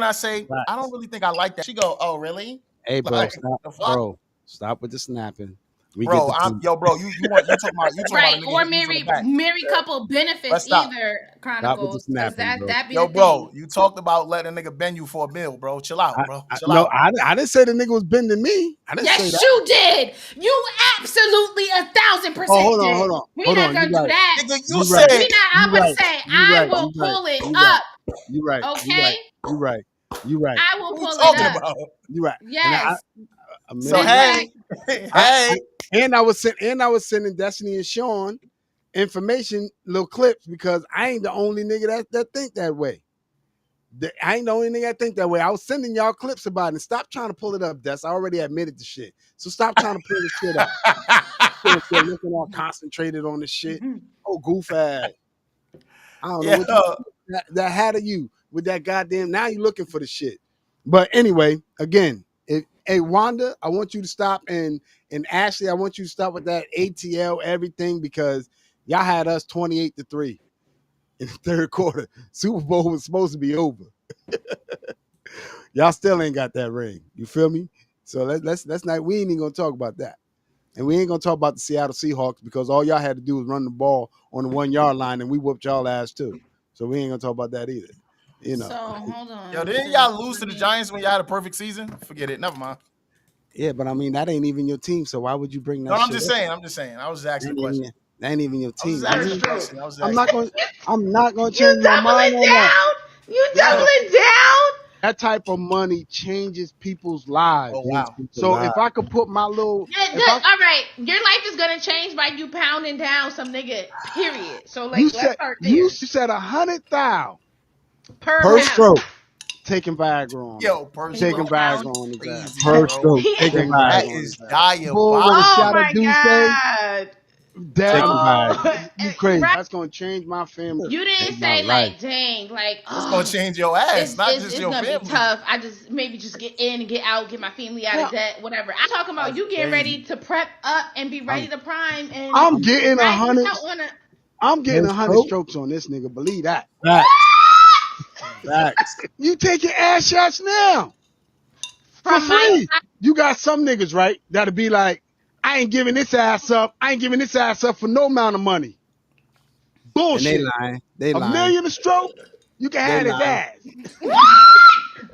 facts. really think I like that. She go, oh really? Hey, bro, Like stop, the fuck, bro. Stop with the snapping. We get bro. the point. Bro. You talking about Right, a nigga or hitting you from the marry back? couple benefits Let's stop. either Stop with the Chronicles, because snapping, bro. that be Yo, the thing. bro, you talked about letting a nigga bend you for a meal, bro. Chill out, bro. Chill No, out. I didn't say the nigga was bending me. I didn't say Yes, that. you did. You absolutely Oh, 1,000% did. We hold not on. You gonna do right. that. Nigga, you You right. said We not. I'm You gonna right. say You I right. will You right. pull it You right. up. You right. You Okay, right. You right. You right. I will what we pull it talking up. about. You right. And Yes. a So minute Sit ago, back. hey, I, hey, I was sending Destiny and Sean information, little clips, because I ain't the only nigga that think that way. I ain't the only nigga that think that way. I was sending y'all clips about it. And stop trying to pull it up, Des. I already admitted the shit. So stop trying to pull the shit up. Looking all concentrated on the shit. Oh, goof ass. I don't know yeah. what you that had of you with that goddamn. Now you looking for the shit. But anyway, again, hey Wanda, I want you to stop, and Ashley, I want you to stop with that ATL everything, because y'all had us 28-3 in the third quarter. Super Bowl was supposed to be over. Y'all still ain't got that ring. You feel me? So let's not. We ain't even gonna talk about that. And we ain't gonna talk about the Seattle Seahawks, because all y'all had to do was run the ball on the 1 yard line, and we whooped y'all ass too. So we ain't gonna talk about that either. You So know. hold Yo, on. didn't Sis. y'all lose to Let the me. Giants when y'all had a perfect season? Forget it. Never mind. Yeah, but I mean that ain't even your team. So why would you bring No, that I'm shit just up? saying. I'm just saying. I was just That asking a ain't even question. your, that ain't even your I was team. just I asking a mean, question. I was just I'm asking not a going. question. I'm not going to You change my mind doubling on that. down? You Yeah, doubling down? that type of money changes people's Oh lives. wow. So if I could put my little, if I All right, your life is gonna change by you pounding down some nigga. Period. So you like, let's said start you there. said 100,000 Per per pound. stroke, taking Viagra on him, Yo, per He will taking stroke Viagra pound. is on his ass, crazy, per bro. stroke, taking He- Viagra That on his is ass. Bull with a oh diabolical. shot of my Douce. god. That Oh, right. You crazy. right. That's gonna change my family. You didn't Change my say life. like, dang, like, It's gonna oh, change your ass, it's not it's just it's your gonna be family. tough. I just maybe just get in and get out, get my family out of Hell, debt, whatever. I'm talking about That's you getting ready crazy. to prep up and be ready I'm to prime and I'm I'm getting a ride this hundred. out on a I'm getting First 100 stroke. strokes on this nigga. Believe that. Facts. Facts. You taking ass shots now for from my free. You got some niggas right that'll be like, I ain't giving this ass up. I ain't giving this ass up for no amount of money. And they Bullshit. lying. They A lying. million a stroke, you can They have his lying. ass.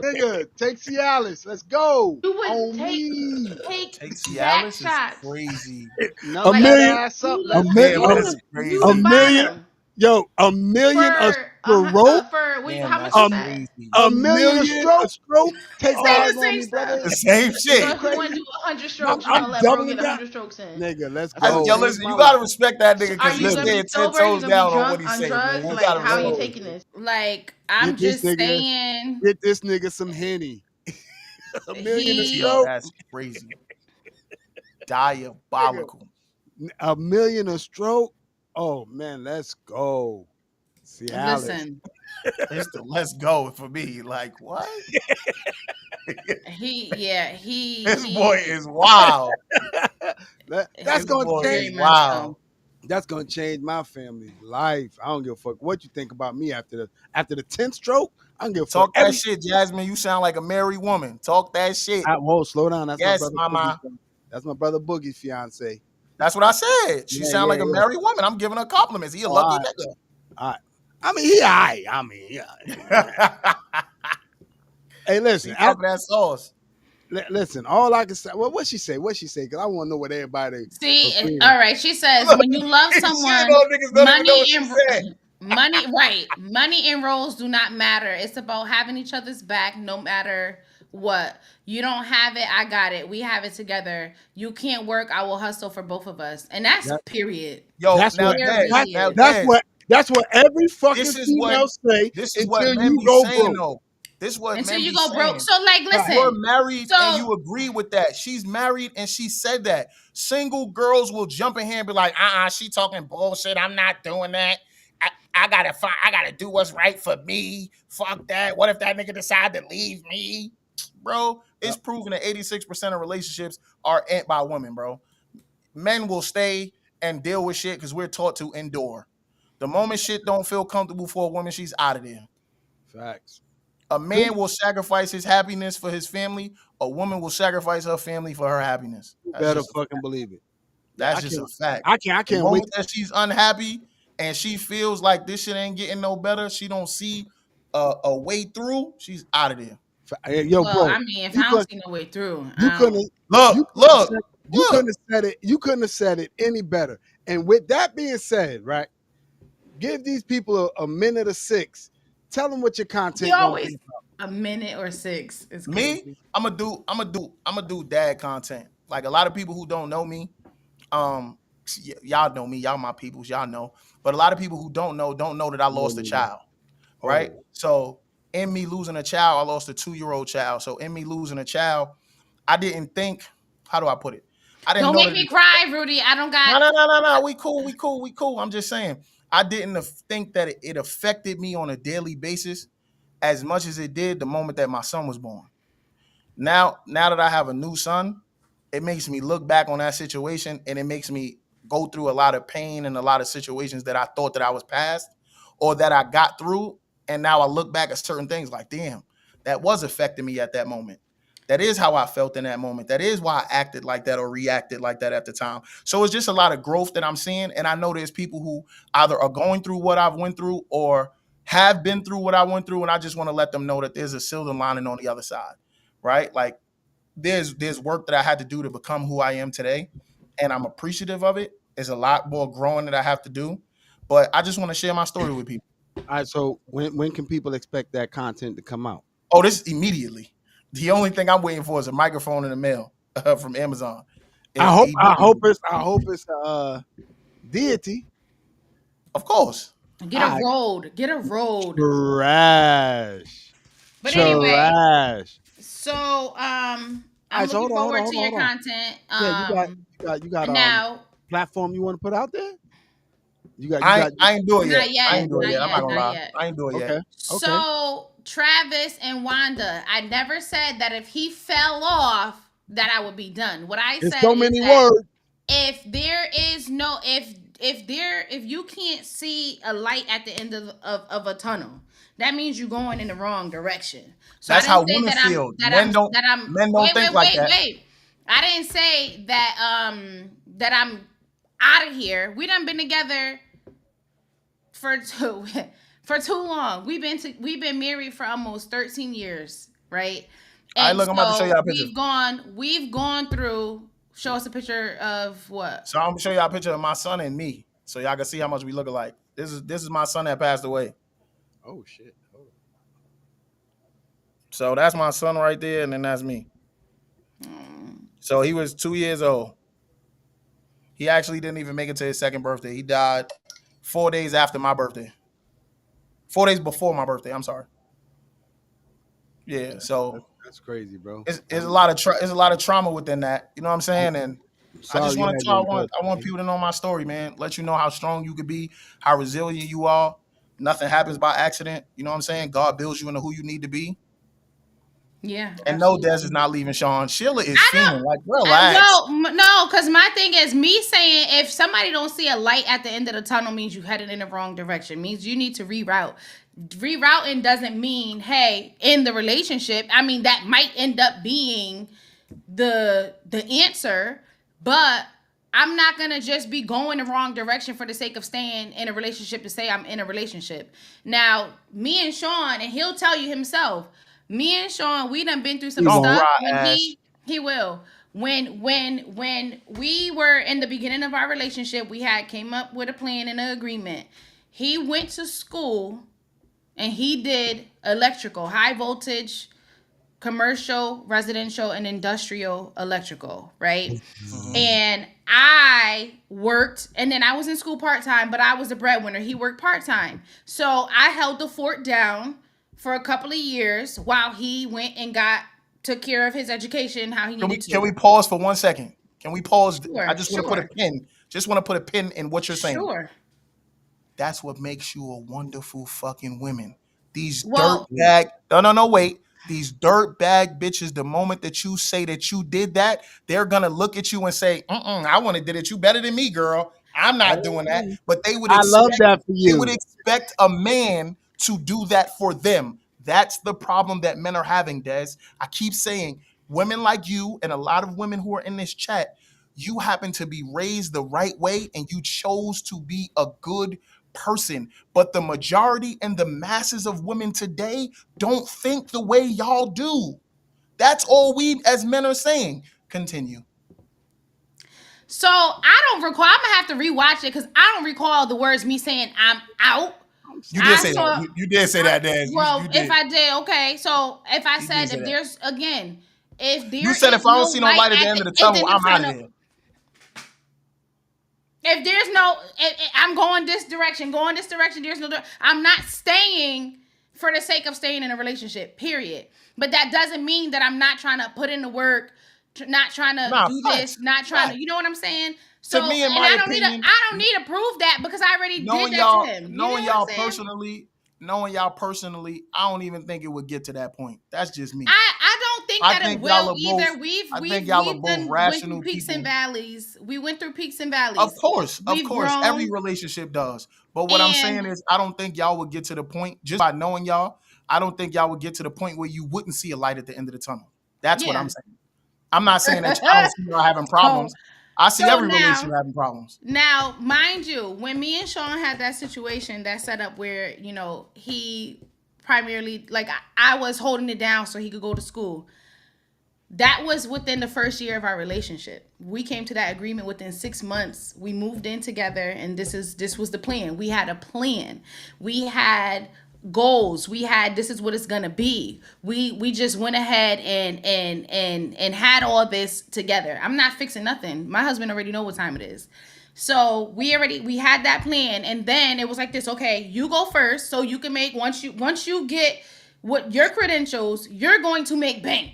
Nigga, take Cialis. Let's go. you would On me. take take back Cialis is shots. crazy. Nut A Like that million. ass up. you A look, Let's million. Damn, you go. that's the you A the crazy. million. bottom Yo, a million a for stroke. Damn, how much that's was Um, that? crazy. a A million a million a stroke. stroke. Take Say Oh, lives the on same me, stuff. The brother. same Is So you shit. if you want to crazy? do 100 I'm, strokes, you're I'm gonna let bro doubling get down. 100 strokes in. Nigga, let's Let's Yo, go. change Live listen, my you gotta life. respect that So nigga are because you he's gonna listen. be staying 10 sober? Are you toes gonna be down on what drunk he on say, man. drugs? You Like gotta how are you respect Yo, that taking shit. this? Like Get I'm this just nigga. saying Get this nigga some henny. A million a he Yo, stroke. that's crazy. Nigga. Diabolical. A million a stroke. Oh man, let's go. Cialis. listen. It's the let's go for me. Like, what? This boy He is wild. That's This gonna boy change. very is much so. wild. That's gonna change my family's life. I don't give a fuck what you think about me after the 10th stroke. I don't give a fuck. Talk that shit, Jasmine. You sound like a married woman. Talk that shit. Whoa, slow down. That's my Yes, brother Boogie's. mama. That's my brother Boogie's fiance. That's what I said. She Yeah, sound yeah, like a yeah. married woman. I'm giving her compliments. He a Oh, lucky nigga. all right. I mean, he all right. I mean, yeah. Hey, listen. He talking that sauce. Listen. All I can say. Well, what she say? What she say? Because I want to know what everybody See, agreeing. all right. She says Look, when you love he's shitting someone, on niggas don't even know money what she and said. money and roles do not matter. It's about having each other's back, no matter what. You don't have it, I got it. We have it together. You can't work, I will hustle for both of us, and that's That, period. Yo, that's now what. Des, That, now Period. that's Des, what. That's what every fucking this is what female say this is what until men you be go saying broke. though. This is what Until men you be go broke. saying. So like, Right. You're listen. married and So you agree with that. She's married and she said that. Single girls will jump in here and be like, she talking bullshit. I'm not doing that. I gotta find, I gotta do what's right for me. Fuck that. What if that nigga decide to leave me? Bro, it's proven that 86% of relationships are end by women, bro. Men will stay and deal with shit because we're taught to endure. The moment shit don't feel comfortable for a woman, she's out of there. Facts. A Good. man will sacrifice his happiness for his family. A woman will sacrifice her family for her happiness. You That's better just a fucking fact. believe it. Yeah, That's I just can't. a fact. I The can't wait. moment that she's unhappy and she feels like this shit ain't getting no better, she don't see a way through. She's out of there. Yo, well, bro, I mean, if you I don't could see no way through, you I don't. couldn't you Look, couldn't have look, said, look. you couldn't have said it any better. And with that being said, right, give these people a minute or six. Tell them what your He content gonna always be. a minute or six is Me, crazy. I'm gonna do dad content. Like a lot of people who don't know me, um, y'all know me, y'all my peoples, y'all know. But a lot of people who don't know that I lost a child, right? Oh, So in me losing a child, I lost a 2-year-old child. So in me losing a child, I didn't think, how do I put it? I didn't Don't know make that me cry, Rudy. I don't got. no. We cool. I'm just saying. I didn't think that it affected me on a daily basis as much as it did the moment that my son was born. Now that I have a new son, it makes me look back on that situation and it makes me go through a lot of pain and a lot of situations that I thought that I was past or that I got through. And now I look back at certain things like, damn, that was affecting me at that moment. That is how I felt in that moment. That is why I acted like that or reacted like that at the time. So it's just a lot of growth that I'm seeing. And I know there's people who either are going through what I've went through or have been through what I went through. And I just want to let them know that there's a silver lining on the other side, right? Like there's work that I had to do to become who I am today, and I'm appreciative of it. There's a lot more growing that I have to do, but I just want to share my story with people. all right. So when can people expect that content to come out? Oh, this immediately. The only thing I'm waiting for is a microphone in the mail from Amazon. Immediately. I hope it's deity. Of course. Get a All right. road. Get a road. Trash. But anyway, Trash. so All right, I'm so looking hold on, hold on, forward hold to on, your hold on. content. Yeah, you got Now platform you want to put out there? You I got. I ain't do it yet. Not I yet. ain't do it Okay, Not yet. I'm not yet. gonna Not okay, lie. yet. I ain't do it yet. okay, okay. So Travis and Wanda, I never said that if he fell off that I would be done. What I It's said so is many that words. if there is no if you can't see a light at the end of a tunnel, that means you're going in the wrong direction. So I That's didn't how say women feel. that I'm Men don't think like that. wait. I didn't say that I'm out of here. We done been together for two for too long. We've been married for almost 13 years, right? All right, And look, I'm about to show so y'all a picture. we've gone through. Show us a picture of what? So I'm gonna show y'all a picture of my son and me, so y'all can see how much we look alike. This is my son that passed away. Oh shit. Hold So that's my son right there, and then that's me. Hmm. So he was 2 years old. He actually didn't even make it to his second birthday. He died 4 days after my birthday. 4 days before my birthday. I'm sorry. Yeah. So that's crazy, bro. it's a lot of it's a lot of trauma within that. You know what I'm saying? And I'm I just sorry you want had to to tell endure I that, want man. people to know my story, man. Let you know how strong you could be, how resilient you are. Nothing happens by accident. You know what I'm saying? God builds you into who you need to be. Yeah, And no, Des absolutely. is not leaving Sean. Sheila is I don't. fiending. Like, relax. No, because my thing is me saying if somebody don't see a light at the end of the tunnel means you headed in the wrong direction. Means you need to reroute. Rerouting doesn't mean hey in the relationship. I mean that might end up being the answer, but I'm not gonna just be going the wrong direction for the sake of staying in a relationship to say I'm in a relationship. Now, me and Sean, and he'll tell you himself, me and Sean, we done been through some He Don't won't. stuff cry, when Ash. he will. When we were in the beginning of our relationship, we had came up with a plan and an agreement. He went to school and he did electrical, high voltage commercial, residential, and industrial electrical, right? Mm-hmm. And I worked, and then I was in school part time, but I was the breadwinner. He worked part time. So I held the fort down for a couple of years while he went and took care of his education how he needed Can to. we pause for 1 second? Can we pause? I Sure, just want to put a sure, pin. Just want to put a pin in what you're saying. sure. That's what makes you a wonderful fucking woman. These dirt Well, bag, no, wait. These dirt bag bitches, the moment that you say that you did that, they're gonna look at you and say, I want to did it. You better than me, girl. I'm not doing that. Oh, But I love that for they would you. expect a man to do that for them. That's the problem that men are having, Des. I keep saying women like you and a lot of women who are in this chat, you happen to be raised the right way and you chose to be a good person. But the majority and the masses of women today don't think the way y'all do. That's all we as men are saying. Continue. so I don't recall. I'm gonna have to rewatch it because I don't recall the words me saying I'm out. I'm You did I say sorry. that. saw. You did say that, Dan. Well, You if did. I did, okay. So if I You did said say if that. there's again, if You there said is if I don't no see no light light at the at end the of the end of tunnel, the I'm out of tunnel, there. if there's no, I'm going this direction, going this direction. There's no, I'm not staying for the sake of staying in a relationship. Period. But that doesn't mean that I'm not trying to put in the work, not trying to Nah, do this, facts. not trying to, Facts. you know what I'm saying? So, To me, in and my opinion, I don't need to prove that because I already did knowing that to y'all, him. You know knowing what I'm y'all saying? personally, knowing y'all personally, I don't even think it would get to that point. That's just me. I don't think I that it think y'all will are both. either. I think y'all are We've both done went through rational peaks and people. valleys. We went through peaks and Of valleys. course, of We've course. Every grown relationship does. But what I'm and saying is, I don't think y'all would get to the point, just by knowing y'all, I don't think y'all would get to the point where you wouldn't see a light at the end of the tunnel. That's what I'm yeah. saying. I'm not saying that I don't see y'all having so problems. I see so every relationship having problems. now mind you, when me and Sean had that situation that set up where, he primarily like I was holding it down so he could go to school. That was within the first year of our relationship. We came to that agreement within 6 months. We moved in together, and this was the plan. We had a plan. We had goals. We had this is what it's gonna be. We just went ahead and had all this together. I'm not fixing nothing. My husband already know what time it is. So we had that plan, and then it was like this. Okay, you go first, so you can make once you get what your credentials, you're going to make bank.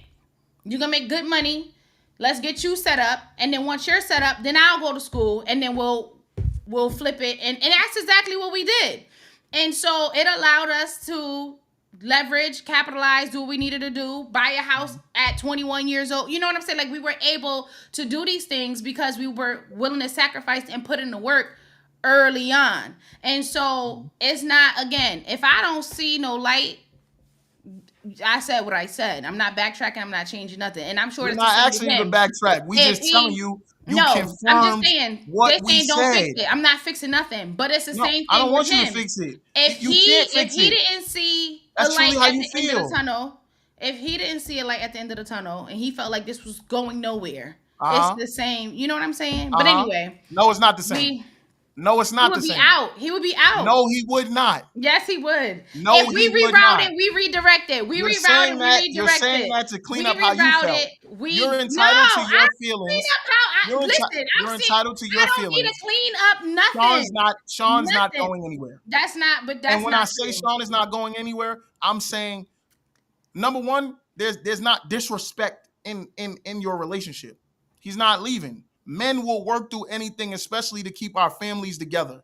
You're gonna make good money. Let's get you set up, and then once you're set up, then I'll go to school, and then we'll flip it, and that's exactly what we did. And so it allowed us to leverage, capitalize, do what we needed to do, buy a house at 21 years old. You know what I'm saying? Like, we were able to do these things because we were willing to sacrifice and put in the work early on. And so it's not, again, if I don't see no light, I said what I said. I'm not backtracking. I'm not changing nothing. And I'm sure We're it's the not same with asking you to him. backtrack. We If just telling he, you you no, I'm just confirmed saying, what they we saying don't fix said. it. I'm not fixing nothing. But it's the No, same I thing don't with want you to him. fix it. If You can't if fix he it. didn't see a That's truly light how at you the end of the feel. tunnel, if he didn't see a light at the end of the tunnel and he felt like this was going nowhere, it's Uh huh. the same. You know what I'm saying? But Uh huh. anyway, No, it's not the same. we No, it's he not would the be same. out. He would be out. No, he would not. Yes, he would. No, If he we would not. rerouted, we redirected. We You're saying rerouted, we that you're saying redirected. that to clean We up how you rerouted. felt. You're We no, entitled to I your clean feelings. up how I listen. I'm You're saying entitled to I your don't need to feelings. clean up nothing. Sean's not Nothing. going anywhere. That's not, but And that's when I not say true. Sean is not going anywhere, I'm saying number one, there's not disrespect in your relationship. He's not leaving. Men will work through anything, especially to keep our families together.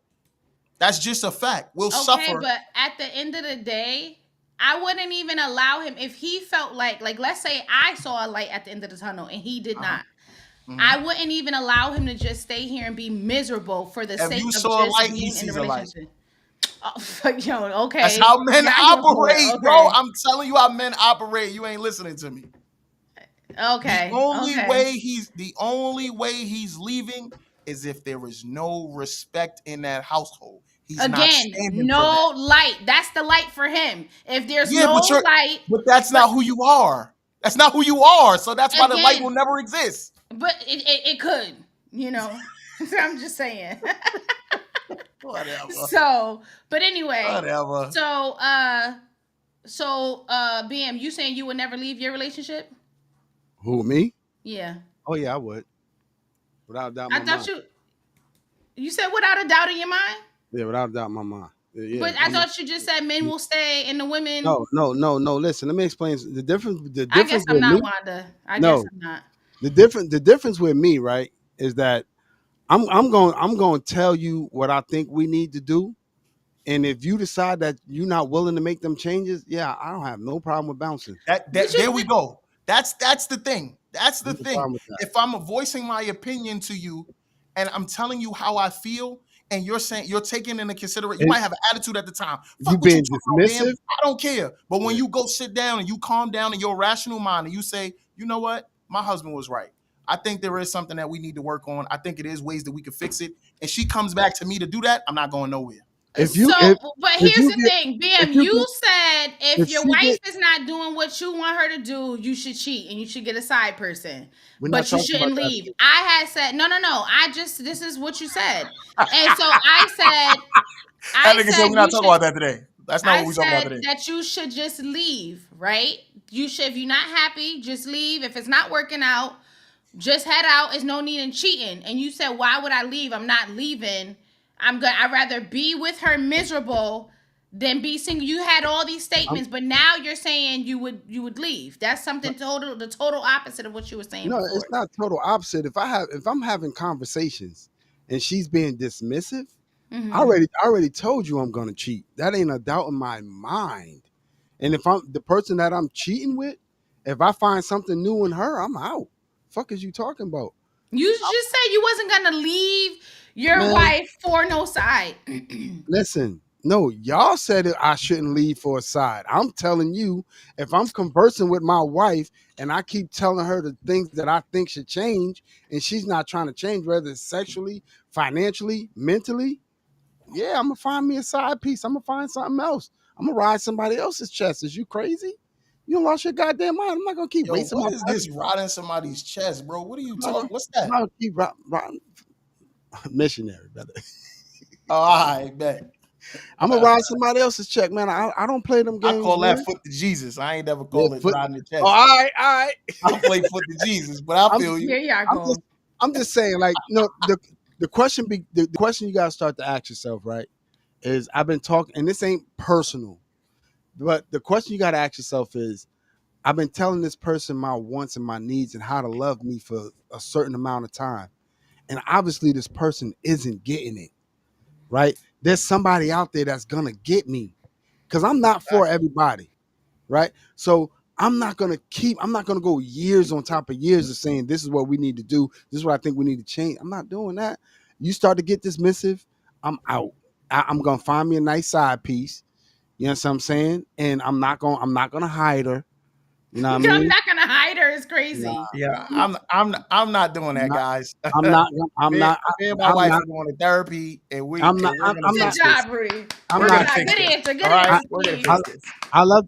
That's just a fact. We'll Okay, suffer. but at the end of the day, I wouldn't even allow him if he felt like let's say I saw a light at the end of the tunnel and he did Uh-huh. not. Mhm. I wouldn't even allow him to just stay here and be miserable for the If sake you of saw a just light, he being in the sees a light. relationship. Oh, yo, That's okay. how men Y'all here for it. operate, bro. Okay. I'm telling you how men operate. You ain't listening to me. Okay. Okay. The only way he's leaving is if there is no respect in that household. He's not Again, standing for that. no light. That's the light for him. If there's Yeah, no light, but that's but not who you are. That's not who you are. So that's why the light will again, never exist. but it could, you know. I'm just saying. Whatever. So, but anyway, Whatever. BM, you saying you would never leave your relationship? Who, me? Yeah. Oh yeah, I would, without a doubt in I my thought mind. you said without a doubt in your mind? Yeah, without a doubt in my mind. Yeah, But I thought you just said men will stay and the women. no. Listen, let me explain the difference. The I guess difference I'm with not me, Wanda. I guess no, I'm not. the difference with me, right, is that I'm going to tell you what I think we need to do, and if you decide that you're not willing to make them changes, yeah, I don't have no problem with bouncing. Did There we you? go. That's the thing. That's the No thing. problem with that. If I'm voicing my opinion to you and I'm telling you how I feel, and you're saying you're taking into consideration, you And might have an attitude at the time. you Fuck what you being talking about, man. dismissive, I don't care. But when yeah. you go sit down and you calm down in your rational mind and you say, you know what? My husband was right. I think there is something that we need to work on. I think it is ways that we could fix it. And she comes back to me to do that. I'm not going nowhere. If you So, but if here's you the get thing, if BM. you You get said if if your she wife get, is not doing what you want her to do, you should cheat and you should get a side person, we're not but you talking about shouldn't that. leave. I had said no, no, no. I just this is what you said, and so I said That nigga said we're not you talking should. about that today. That's not I what we're talking about said today. that you should just leave, right? You should, if you're not happy, just leave. If it's not working out, just head out. There's no need in cheating. And you said, why would I leave? I'm not leaving. I'd rather be with her miserable than be single. You had all these I'm, statements, but now you're saying you would leave. That's something the total opposite of what you were saying no, before. it's not total opposite. If I'm having conversations and she's being dismissive, Hmm. I already told you I'm gonna cheat. That ain't a doubt in my mind. And if I'm the person that I'm cheating with, if I find something new in her, I'm out. Fuck is you talking about? You just said you wasn't gonna leave your Man, wife for no side. listen. No, y'all said it, I shouldn't leave for a side. I'm telling you, if I'm conversing with my wife and I keep telling her the things that I think should change, and she's not trying to change, whether it's sexually, financially, mentally, yeah, I'm gonna find me a side piece. I'm gonna find something else. I'm gonna ride somebody else's chest. Is you crazy? You done lost your goddamn mind. I'm not gonna keep Yo, wasting what my is breath. this riding somebody's chest, bro? What are you I'm not gonna, talking? What's I'm that? not gonna keep riding. Missionary, brother. Oh, I bet. I'm gonna ride somebody else's check, man. I don't play them I games, call that man. foot to Jesus. I ain't never Yeah, call it foot. riding the Oh, chest. all right, all right. I play foot to Jesus, but I I'm feel you. Here y'all I'm just go. I'm just saying, like, no, the question you gotta start to ask yourself, right, is I've been talking, and this ain't personal, but the question you gotta ask yourself is, I've been telling this person my wants and my needs and how to love me for a certain amount of time. And obviously this person isn't getting it, right? There's somebody out there that's gonna get me because I'm not for Facts. everybody, right? So I'm not gonna go years on top of years of saying this is what we need to do, this is what I think we need to change. I'm not doing that. You start to get dismissive, I'm out. I'm gonna find me a nice side piece. You know what I'm saying? And I'm not gonna hide her. You know what I I'm mean? not gonna hide her. It's Nah, crazy. Yeah, nah, I'm not doing I'm that, not. guys. I'm not. I'm me, not. me and my I'm wife not. are going to therapy, and I'm not. we're gonna I'm Good not. fix this. job, Rudy. I'm We're Good not. gonna job. fix Good this. answer. Good All right, answer, I, we're gonna Queen. I fix this.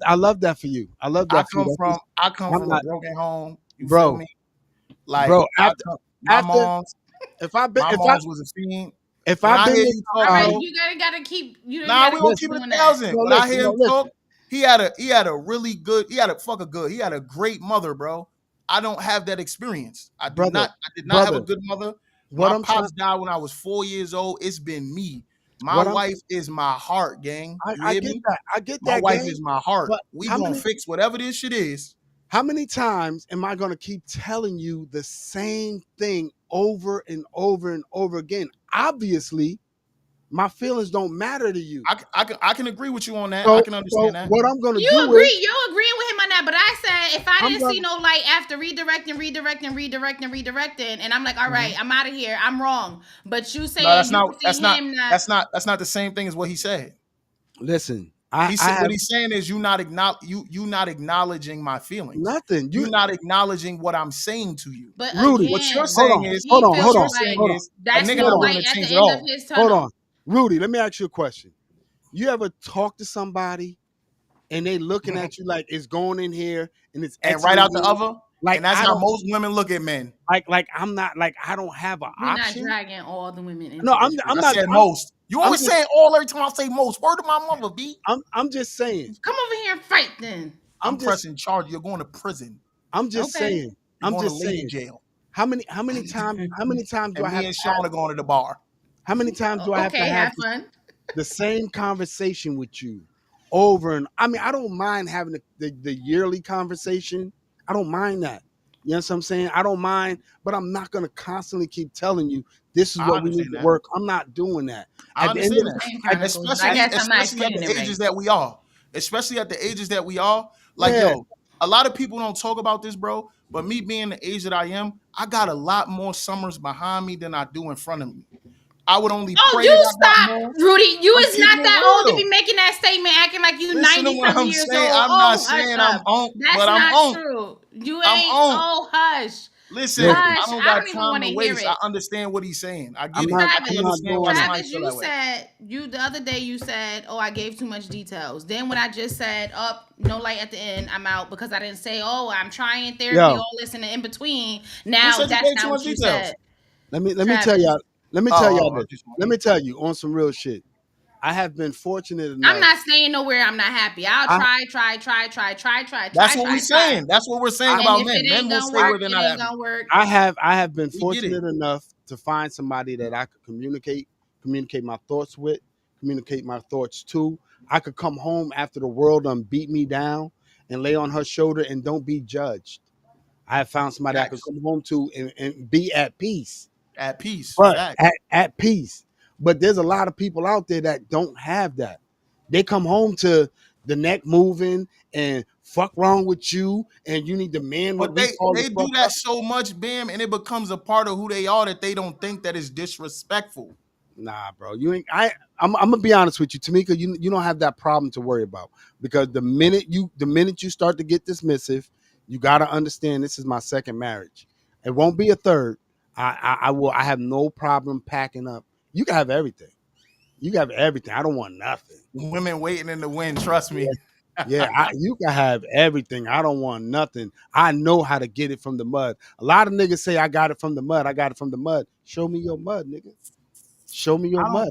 I love that for you. I love that for you. That's just, I come I'm from a not, broken home. You feel bro, me? Like bro. After if I been my if I mom's was a fiend. if When I've I been hear to you talk, All right, bro, you gotta keep you nah, gotta we gonna keep keep listen, it doing a that. thousand. no, When I listen, hear no, him talk, listen. he had a really good, he had a great mother, bro. I don't have that experience. Brother, I did not have a brother. good mother. What My I'm trying, pops died when I was 4 years old. It's been me. My what I'm, wife is my heart, gang. You I hear get me? that. I get My that wife game. is my heart. But We gonna fix whatever this shit is. how many times am I gonna keep telling you the same thing over and over and over again? Obviously, my feelings don't matter to you. I can agree with you on that. I So, can so understand that. what I'm gonna You do is agree? You're agreeing with him on that, but I said if I I'm didn't see gonna. no light after redirecting, and I'm like, all right, Mhm. I'm out of here. I'm wrong. But you No, saying you can see him not. that's not the same thing as what he said. Listen, He I said what have he's saying is you not acknowledging my feelings. nothing. You not acknowledging what I'm saying to you. But Rudy, What you're again, hold saying on, is hold he on, hold what feels you're on, like saying hold on, is a that's nigga no hold not on, light willing to at the change at end of all. his hold tunnel. on. Rudy, let me ask you a question. You ever talk to somebody and they looking at you like it's going in here and it's And right exiting out the here? other, Like and that's I how don't most women look at men. like I'm not like I don't have an We're not option. dragging all the women No, into this I'm I not. said relationship. most. You I'm always just saying all every time I say most. Word to my mother, B. I'm just saying. Come over here and fight then. I'm I'm just pressing charge. You're going to prison. I'm just Okay. saying. You're I'm going to just lady saying. jail. How many times do I And have me to and have Sean are going to the bar. how many times do I have to Okay, have have fun. the same conversation with you over and I mean I don't mind having the yearly conversation. I don't mind that. You know what I'm saying? I don't mind, but I'm not gonna constantly keep telling you this is I what we need understand to that. work. I'm not doing that. I At the end of understand the that. Same at, chronicles, but I at, guess I'm not Especially at explaining the it ages right. that we are. Especially at the ages that we are. Like, yeah, yo, a lot of people don't talk about this, bro. But me being the age that I am, I got a lot more summers behind me than I do in front of me. I would only Oh, pray that you I got stop, more. Rudy. You I'm is keeping not it that old to real. be making that statement, acting like you Listen to 90 what some I'm years saying. old. I'm not Oh, hush saying I'm up. on, That's but I'm not on. true. You I'm ain't. on. Oh, hush, Listen, listen. I hush. don't I got don't even time want to to hear waste. I it. understand what he's saying. I get I'm it. not I can I'm Travis, not understand why doing it. somebody Travis, feel you that way. said you the other day you said, "Oh, I gave too much details." Then when I just said, "Up, no light at the end, I'm out," because I didn't say, "Oh, I'm trying therapy," Yo, all this and the in between. Who Now said you that's gave too not much what you details? said, let me tell Travis. y'all let me tell Oh, y'all I this. just Let me tell you on some real shit. I have been fortunate I'm enough. not staying nowhere. I'm not happy. I'll I That's what we're try. saying. That's what we're saying I And about if men. it Men ain't will gonna stay I work, where they're it not ain't happy. gonna work. I have been We get it. fortunate enough to find somebody that I could communicate my thoughts with, communicate my thoughts to. I could come home after the world done beat me down and lay on her shoulder and don't be judged. I have found somebody I could Facts. come home to and be at peace. At peace. But Facts. at peace. But there's a lot of people out there that don't have that. They come home to the neck moving and fuck wrong with you and you need to man what But we call the they do fuck that up. so much, Bam, and it becomes a part of who they are that they don't think that is disrespectful. Nah, bro. You ain't I'm gonna be honest with you, Tamika, you don't have that problem to worry about because the minute you start to get dismissive, you gotta understand this is my second marriage. It won't be a third. I have no problem packing up. You can have everything. You can have everything. I don't want nothing. Women waiting in the wind, trust me. Yeah, you can have everything. I don't want nothing. I know how to get it from the mud. A lot of niggas say I got it from the mud. I got it from the mud. Show me your mud, nigga. Show me your I don't mud.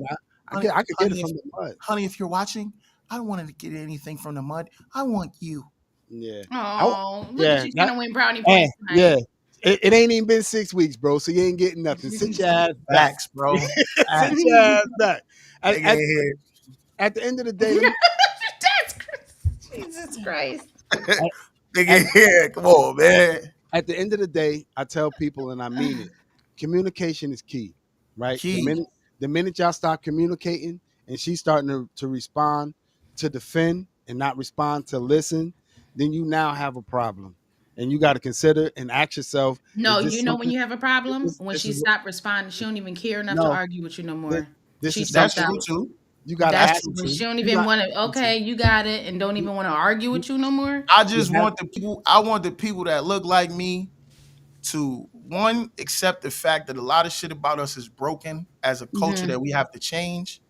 honey, I could get it honey, if from the mud. honey, if you're watching, I don't want to get anything from the mud. I want you. Yeah. I, Oh, look at yeah. you trying to win brownie Hey, points yeah. tonight. It ain't even been 6 weeks, bro. So you ain't getting nothing. Sit your ass back. Facts, bro. Sit Facts. your ass back. At, Nigga at, ain't at the end of the day, let me That's Jesus Christ. at, Nigga, yeah, come on, man. at the end of the day, I tell people, and I mean it, communication is key, right? The Key. minute the minute y'all stop communicating and she's starting to respond to defend and not respond to listen, then you now have a problem. And you got to consider and ask yourself, No, is you this know when something? you have a Is problem? this, When this she is stopped responding, she don't even care enough to no, argue with you no this, more. this She is That's stepped something true out. too. you got to That's That's ask. true when too. she don't You even got want to. Okay, you got it, and don't you, even want to argue you, with you no more. I you just have want the people. I want the people that look like me to one accept the fact that a lot of shit about us is broken as a culture Hmm. that we have to change,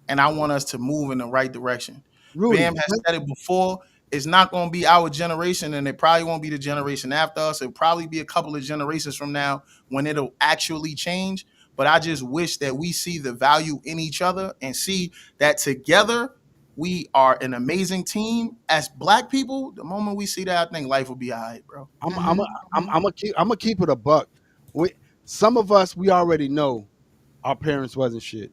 and I want us to move in the right direction. Bam Rudy. has said it before. It's not going to be our generation, and it probably won't be the generation after us. It'll probably be a couple of generations from now when it'll actually change. But I just wish that we see the value in each other and see that together we are an amazing team. As black people, the moment we see that, I think life will be all right, bro. I'm I'm Hmm. a, I'm gonna keep it a buck. We, some of us we already know our parents wasn't shit.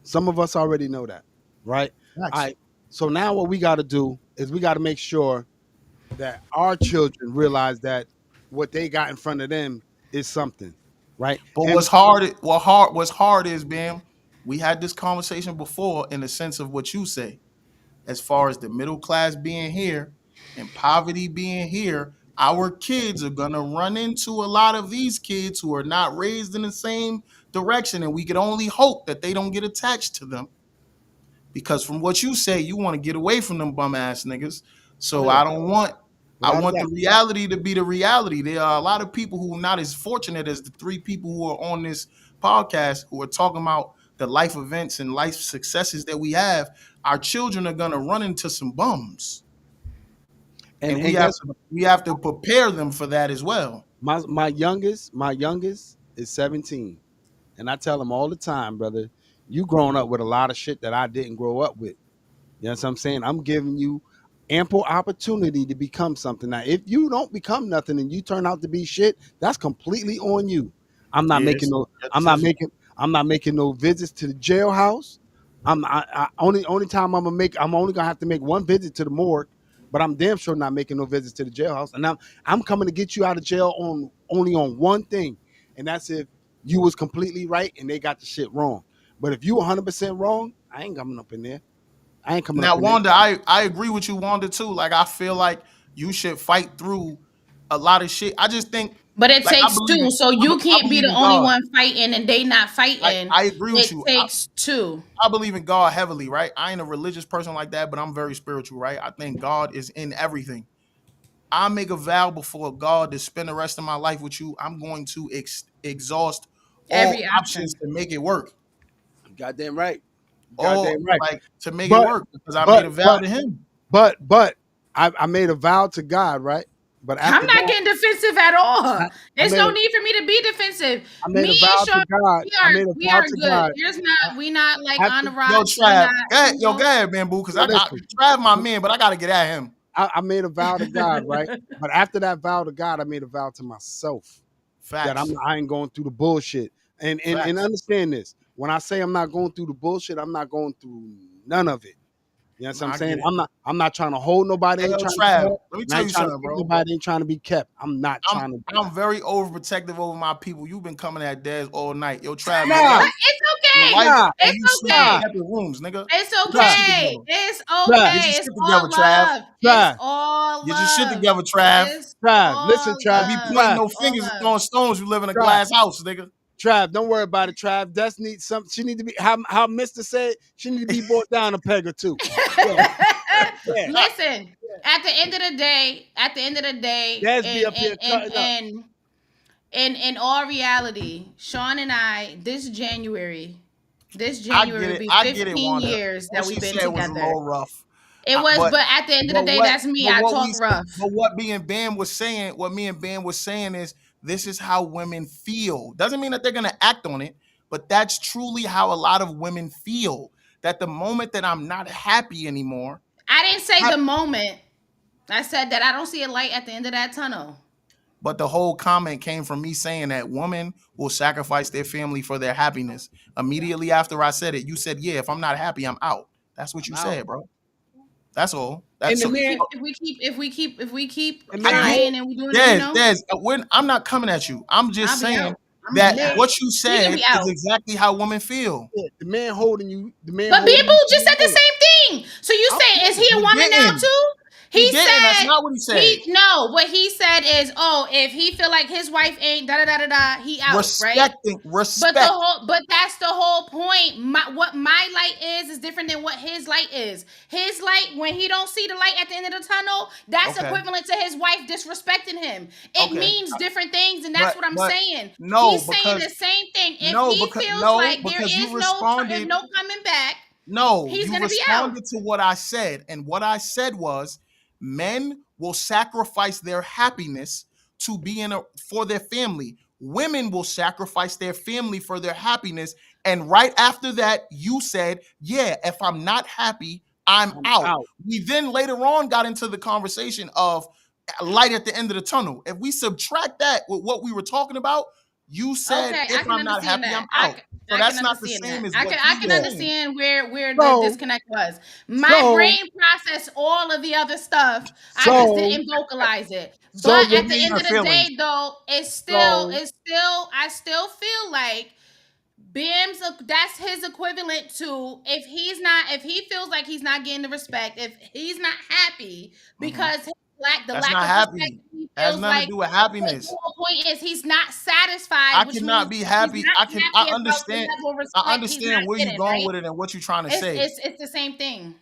Some of us already know that, right? All Facts. right. So now what we got to do is we got to make sure that our children realize that what they got in front of them is something, right? But And what's hard is, Bam, we had this conversation before in the sense of what you say, as far as the middle class being here and poverty being here, our kids are gonna run into a lot of these kids who are not raised in the same direction, and we can only hope that they don't get attached to them. Because from what you say, you want to get away from them bum ass niggas. oh So yeah, I without a want doubt. the reality to be the reality. There are a lot of people who are not as fortunate as the three people who are on this podcast who are talking about the life events and life successes that we have. Our children are gonna run into some bums. And And guess we have to prepare them for that as well. my youngest is 17, and I tell him all the time, brother, you grown up with a lot of shit that I didn't grow up with. You know what I'm saying? I'm giving you ample opportunity to become something. Now, if you don't become nothing and you turn out to be shit, that's completely on you. I'm not making Yes, no. your I'm not decision. making. I'm not making no visits to the jailhouse. Only time I'm gonna make. I'm only gonna have to make one visit to the morgue, but I'm damn sure not making no visits to the jailhouse. And I'm coming to get you out of jail on only on one thing, and that's if you was completely right and they got the shit wrong. But if you 100% wrong, I ain't coming up in there. I ain't coming up Now, in there. Wanda, I agree with you, Wanda, too. Like I feel like you should fight through a lot of shit. I just think, But it like, takes two, so you I can't be believe the in only God. one fighting and they not fighting. I agree with It you. takes two. I believe in God heavily, right? I ain't a religious person like that, but I'm very spiritual, right? I think God is in everything. I make a vow before God to spend the rest of my life with you. I'm going to exhaust all Every options option. to make it work. Goddamn right. All Goddamn right. like to make it But work because I made but a vow but to Him. but I made a vow to God, right? But I'm after not that, getting defensive at I, all. I There's made no a need for me to be defensive. I made Me a and vow to Sean, God. I made a we vow are to good. God. There's not we not like on After the Yo, rocks. We Trav, not, go ahead, man, boo, because listen, Trav my man, but I gotta get at him. I made a vow to God, right? But after that vow to God, I made a vow to myself that Facts, I ain't going through the bullshit. And facts. understand this. When I say I'm not going through the bullshit, I'm not going through none of it. You know what Nah, I'm I saying? get it. I'm not trying to hold nobody, Hey, ain't yo, trying to Trav, keep, let me and I tell ain't you trying to something, keep bro. nobody, ain't trying to be kept. I'm not I'm trying to do that. I'm very overprotective over my people. You've been coming at Dez all night. Yo, Trav, Nah, it's your okay. wife nah, and It's you sleep in nah, okay. separate rooms, nigga. It's Get your nah, shit okay. together. It's nah, Get okay. your It's shit all together, Trav. love. It's nah, all Get your shit love. together, Trav. It's Listen, all Trav, Don't be love. pointing Trav, no It's all fingers and love. throwing stones. You live in a Trav, glass house, nigga. Trav, don't worry about it, Trav. Des needs some. She need to be how Mister said. She need to be brought down a peg or two. Yeah, yeah, Listen, at the end of the day, Des be up here cutting up. in all reality, Sean and I, this I get January will it. be I get it, 15 Wanda. years What that we've she been said was a together. little rough. It was, But but at the end of the but day, what that's me. but I what talk we rough. but what me and Bam was saying, what me and Bam was saying is this is how women feel. Doesn't mean that they're gonna act on it, but that's truly how a lot of women feel. That the moment that I'm not happy anymore, I didn't say hap- the moment. I said that I don't see a light at the end of that tunnel. but the whole comment came from me saying that women will sacrifice their family for their happiness. Immediately after I said it, you said, "Yeah, if I'm not happy, I'm out." That's what I'm you out. said, bro. That's all. And That's the so. man, If we keep the man I get hold trying and we doing, when I'm not coming at you. I'm I'll just be saying out. I'm gonna the that be man, out. what you He gonna said be is out. exactly how women feel. the man holding you, the man But holding Bamboo you to just your said the word. same thing. So you I'm saying is he a He woman now didn't. too? He He didn't. That's said not what he said. what he said is, oh, if he feel like his wife ain't da da da da da, he out, right? Respect. But that's the whole point. What my light is different than what his light is. His light, when he don't see the light at the end of the tunnel, that's Okay. equivalent to his wife disrespecting him. It Okay. means different things, and that's But what I'm but saying. no, He's saying because the same thing. If no, he because feels no, like there because you is no responded. no coming back, No, he's you gonna be out. responded to what I said. And what I said was men will sacrifice their happiness to be in a for their family. Women will sacrifice their family for their happiness. And right after that, you said, yeah, if I'm not happy, I'm I'm out. out. We then later on got into the conversation of light at the end of the tunnel. If we subtract that with what we were talking about, you said, Okay, if I can I'm not understand happy, I'm that. out. So I can that's not the understand same that. as what I he can was Yeah. saying. understand where the So, disconnect was. My so, brain processed all of the other stuff. I just so, didn't vocalize it. so But the, at the Maybe in end your of the feelings. day, though, so, I still feel like that's his equivalent to if he feels like he's not getting the respect, if he's not happy Mhm. because the That's lack not of respect happy. he It has feels nothing to like do with the happiness. whole point is he's not satisfied, I which cannot means be he's happy. not I happy about the understand. level of I respect he's not understand where you're getting, going right? with it and what you're trying to say. It's the same thing.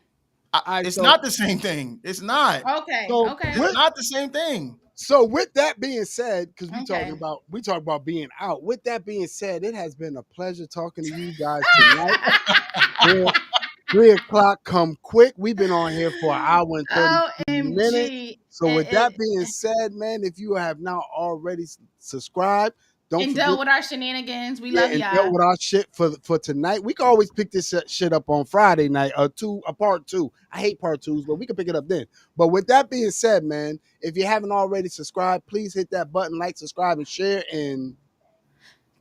all right, It's not the same thing. It's not. Okay, so okay, It's with, not the same thing. so with that being said, because okay. we talk about being out. With that being said, it has been a pleasure talking to you guys tonight. 3 o'clock come quick. We've been on here for an hour and 32 minutes. OMG. So with that being said, man, if you have not already subscribed, don't And forget, done with our shenanigans. We yeah, love and dealt y'all. with our shit for tonight. We can always pick this shit up on Friday night, a part two. I hate part twos, but we can pick it up then. But with that being said, man, if you haven't already subscribed, please hit that button, like, subscribe, and share, and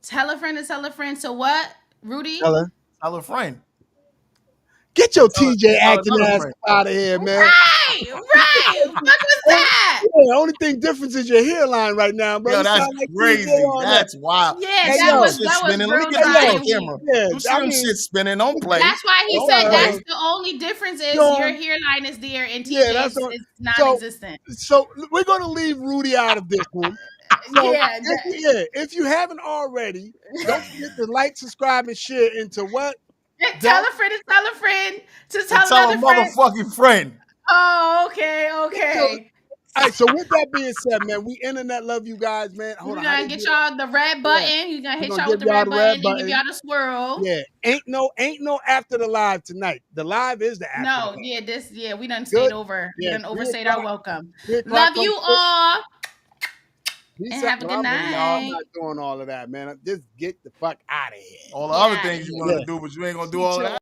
Tell a friend to tell a friend. So what, tell Rudy? her, Tell a friend. get And your TJ tell acting another ass friend. out of here, man. Right, right. What was Only, that? yeah, only thing difference is your hairline right now, bro. Yo, You that's sound like TJ crazy. on that. That's wild. Yeah, You Hey see them yo, shit that was spinning. Let me real get hey that on yo, dry the and weird. camera. yeah. You see I them mean, shit spinning. Don't play. That's why he it's Don't said all right. that's play. the only difference is your Yo, hairline is there and yeah, that's TJ's all. is So, non-existent. so we're gonna leave Rudy out of this one. So, Yeah. if you haven't already, don't forget to like, subscribe, and share into what Tell Del. a friend to tell a friend to To tell tell a another friend. motherfucking friend. Oh, okay, So, okay. all right. So, with that being said, man, we internet love you guys, man. Hold We're on, how gonna they get do that? y'all the red Yeah, button. You're gonna we're hit gonna y'all give with the y'all red the button red and give button. y'all the swirl. Yeah, ain't no after the live tonight. The live is the after the No, live. yeah, we done stayed Good. over. We Yeah, done three overstayed our o'clock. welcome. 3 o'clock Love come you quick. all Peace and out. have a No, good I'm night. not doing all of that, man. Just get the fuck out of here. All the Get other out of things you here. wanted Yeah. to do, but you ain't gonna do Shoot all of your that.